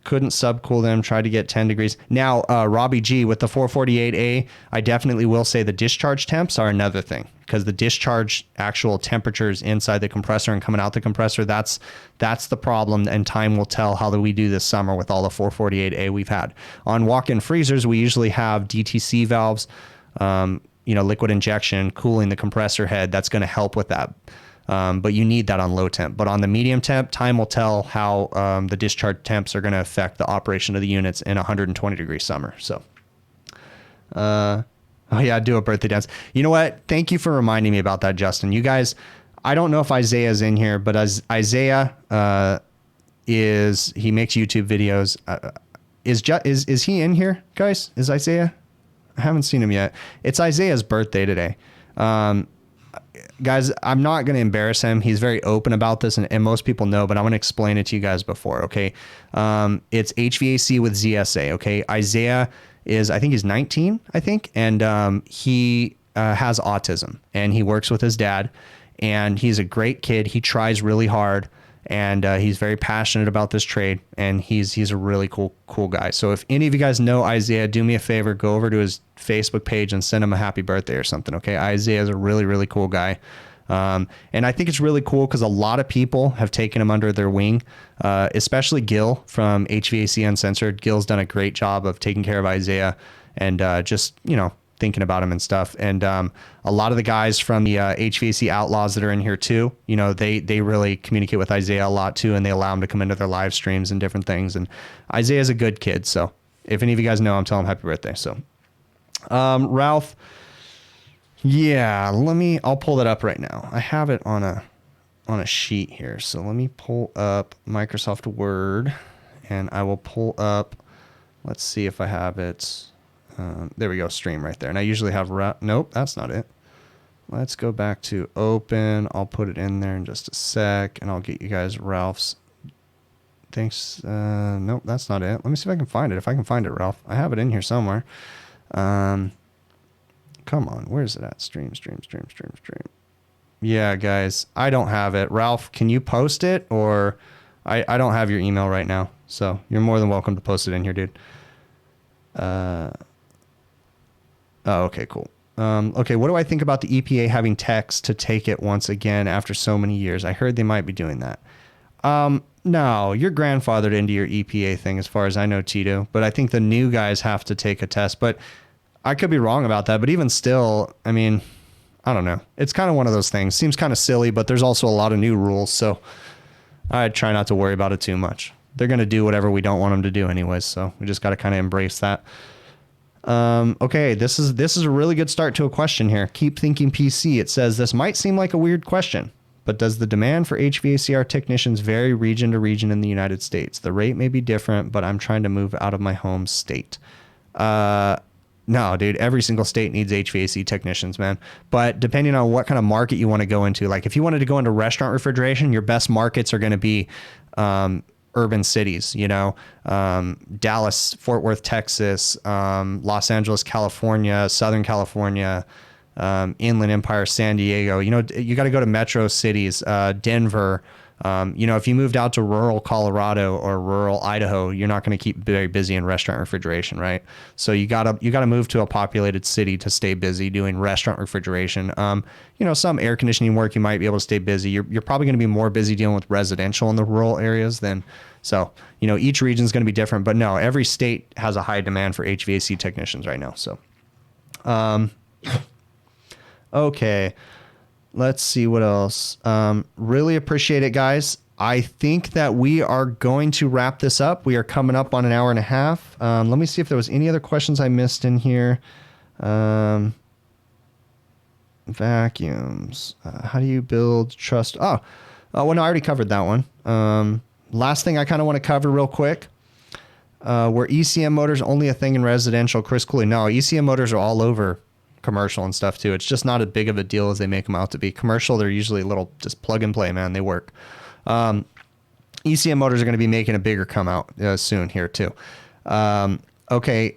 couldn't subcool them, tried to get 10 degrees. Now, Robbie G, with the 448A, I definitely will say the discharge temps are another thing, because the discharge actual temperatures inside the compressor and coming out the compressor, that's the problem, and time will tell how do we do this summer with all the 448A we've had. On walk-in freezers, we usually have DTC valves, liquid injection, cooling the compressor head. That's going to help with that. But you need that on low temp. But on the medium temp, time will tell how the discharge temps are going to affect the operation of the units in 120 degree summer. So, oh yeah, do a birthday dance. You know what? Thank you for reminding me about that, Justin. You guys, I don't know if Isaiah's in here, but as Isaiah he makes YouTube videos. Is he in here, guys? Is Isaiah? I haven't seen him yet. It's Isaiah's birthday today. Guys, I'm not going to embarrass him. He's very open about this, and most people know, but I'm going to explain it to you guys before, okay? It's HVAC with ZSA, okay? Isaiah I think he's 19, I think, and he has autism, and he works with his dad, and he's a great kid. He tries really hard, and he's very passionate about this trade, and he's a really cool guy. So if any of you guys know Isaiah, do me a favor, go over to his Facebook page and send him a happy birthday or something, okay? Isaiah is a really, really cool guy. And I think it's really cool because a lot of people have taken him under their wing, especially Gil from HVAC Uncensored. Gil's done a great job of taking care of Isaiah and just, thinking about him and stuff. And a lot of the guys from the HVAC Outlaws that are in here too, they really communicate with Isaiah a lot too, and they allow him to come into their live streams and different things. And Isaiah's a good kid. So if any of you guys know him, tell him happy birthday. So Ralph, yeah, I'll pull that up right now. I have it on a sheet here. So let me pull up Microsoft Word, and I will pull up, let's see if I have it. There we go, stream right there. And I usually have, nope, that's not it. Let's go back to open. I'll put it in there in just a sec, and I'll get you guys Ralph's. Thanks. Nope, that's not it. Let me see if I can find it. If I can find it, Ralph. I have it in here somewhere. Come on, where's it at? Stream. Yeah, guys, I don't have it. Ralph, can you post it? Or I don't have your email right now, so you're more than welcome to post it in here, dude. Oh, okay, cool. Okay, what do I think about the EPA having techs to take it once again after so many years? I heard they might be doing that. No, you're grandfathered into your EPA thing as far as I know, Tito. But I think the new guys have to take a test. But I could be wrong about that. But even still, I mean, I don't know. It's kind of one of those things. Seems kind of silly, but there's also a lot of new rules. So I try not to worry about it too much. They're going to do whatever we don't want them to do anyways. So we just got to kind of embrace that. Okay, this is a really good start to a question here. Keep thinking PC. It says, this might seem like a weird question, but does the demand for HVACR technicians vary region to region in the United States? The rate may be different, but I'm trying to move out of my home state. No, dude, every single state needs HVAC technicians, man. But depending on what kind of market you want to go into, like if you wanted to go into restaurant refrigeration, your best markets are going to be urban cities, Dallas, Fort Worth, Texas, Los Angeles, California, Southern California, Inland Empire, San Diego. You got to go to metro cities, Denver. If you moved out to rural Colorado or rural Idaho, you're not going to keep very busy in restaurant refrigeration, right? So you gotta move to a populated city to stay busy doing restaurant refrigeration. Some air conditioning work you might be able to stay busy. You're probably going to be more busy dealing with residential in the rural areas than. So each region is going to be different, but no, every state has a high demand for HVAC technicians right now. So, okay. Let's see what else. Really appreciate it, guys. I think that we are going to wrap this up. We are coming up on an hour and a half. Let me see if there was any other questions I missed in here. Vacuums. How do you build trust? Well, no, I already covered that one. Last thing I kind of want to cover real quick. Were ECM motors only a thing in residential? Chris Cooley. No, ECM motors are all over commercial and stuff too. It's just not as big of a deal as they make them out to be. Commercial, they're usually a little just plug and play, man. They work. ECM motors are going to be making a bigger come out soon here too. Okay.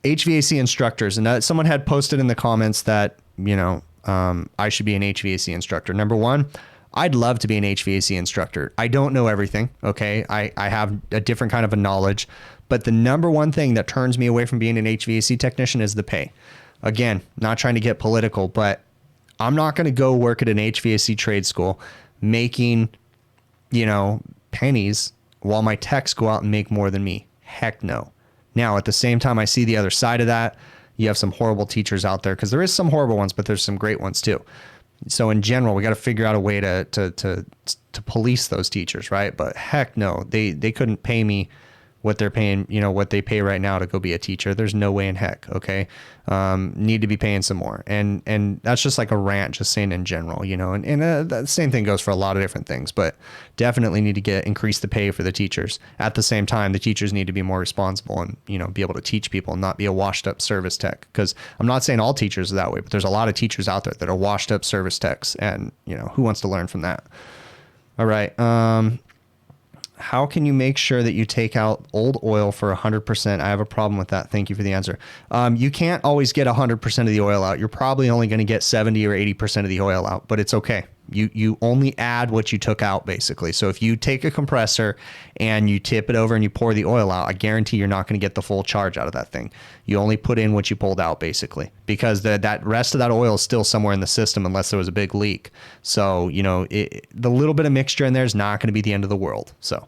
HVAC instructors. And someone had posted in the comments that, I should be an HVAC instructor. Number one, I'd love to be an HVAC instructor. I don't know everything. Okay. I have a different kind of a knowledge. But the number one thing that turns me away from being an HVAC technician is the pay. Again, not trying to get political, but I'm not going to go work at an HVAC trade school making, pennies while my techs go out and make more than me. Heck no. Now, at the same time, I see the other side of that. You have some horrible teachers out there, because there is some horrible ones, but there's some great ones too. So in general, we got to figure out a way to police those teachers, right? But heck no, they couldn't pay me what they're paying, what they pay right now to go be a teacher. There's no way in heck. Okay. Need to be paying some more. And that's just like a rant, just saying in general, and the same thing goes for a lot of different things, but definitely need to increase the pay for the teachers. At the same time, the teachers need to be more responsible and, be able to teach people and not be a washed up service tech. Cause I'm not saying all teachers are that way, but there's a lot of teachers out there that are washed up service techs, and who wants to learn from that? All right. How can you make sure that you take out old oil for 100%? I have a problem with that. Thank you for the answer. You can't always get 100% of the oil out. You're probably only going to get 70 or 80% of the oil out, but it's okay. You only add what you took out, basically. So if you take a compressor and you tip it over and you pour the oil out, I guarantee you're not going to get the full charge out of that thing. You only put in what you pulled out, basically, because that rest of that oil is still somewhere in the system unless there was a big leak. So, the little bit of mixture in there is not going to be the end of the world. So,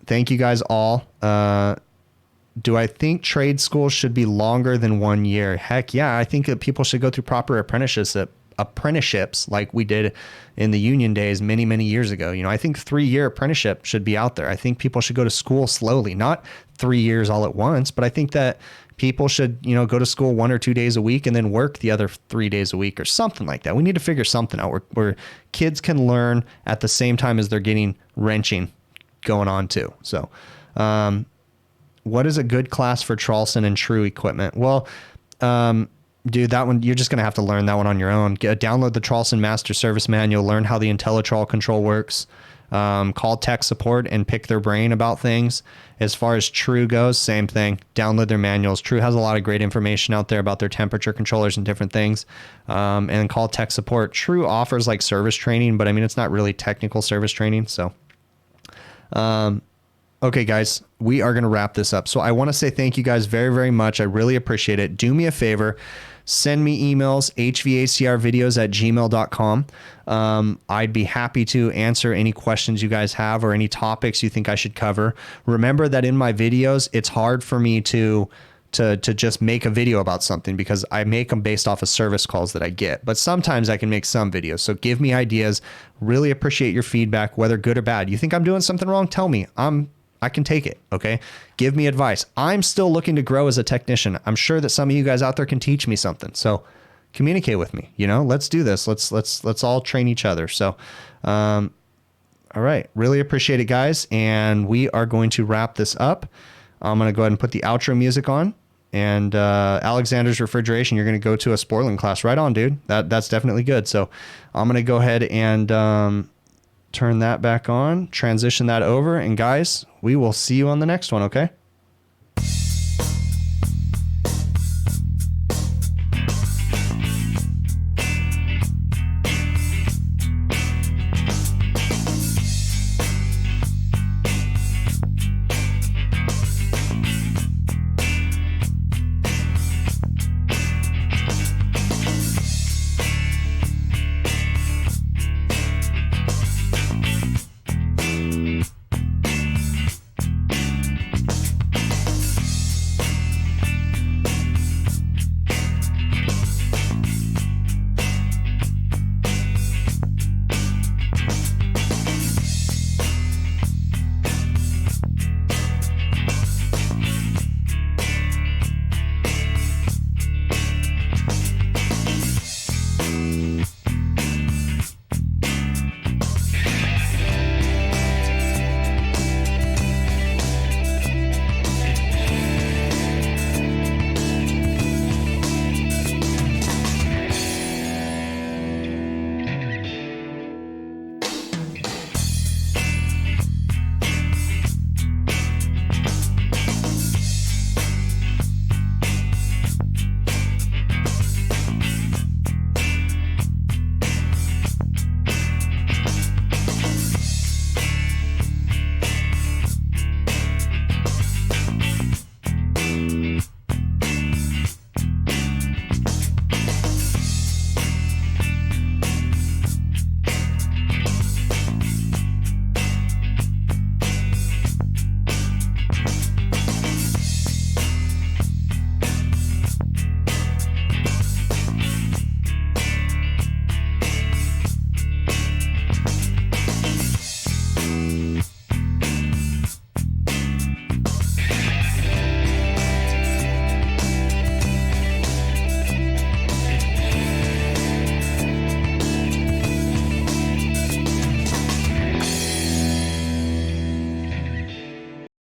thank you guys all. Do I think trade schools should be longer than 1 year? Heck yeah. I think that people should go through proper apprenticeships like we did in the union days many, many years ago. I think 3-year apprenticeship should be out there. I think people should go to school slowly, not 3 years all at once, but I think that people should, go to school 1 or 2 days a week and then work the other 3 days a week or something like that. We need to figure something out where kids can learn at the same time as they're getting wrenching going on too. So, what is a good class for Charleston and True equipment? Well, dude, that one, you're just going to have to learn that one on your own. Download the Charleston Master Service Manual, learn how the IntelliTrol control works, call tech support and pick their brain about things. As far as True goes, same thing. Download their manuals. True has a lot of great information out there about their temperature controllers and different things. And call tech support. True offers like service training, but I mean, it's not really technical service training. So, okay, guys, we are going to wrap this up. So I want to say thank you guys very, very much. I really appreciate it. Do me a favor. send me emails, hvacrvideos@gmail.com. I'd be happy to answer any questions you guys have or any topics you think I should cover. Remember that in my videos, it's hard for me to just make a video about something because I make them based off of service calls that I get. But sometimes I can make some videos. So give me ideas. Really appreciate your feedback, whether good or bad. You think I'm doing something wrong? Tell me. I can take it. Okay. Give me advice. I'm still looking to grow as a technician. I'm sure that some of you guys out there can teach me something. So communicate with me. Let's do this. Let's all train each other. So, all right. Really appreciate it, guys. And we are going to wrap this up. I'm going to go ahead and put the outro music on. And Alexander's Refrigeration, you're going to go to a spoiling class. Right on, dude. That's definitely good. So I'm going to go ahead and turn that back on, transition that over. And guys, we will see you on the next one, okay?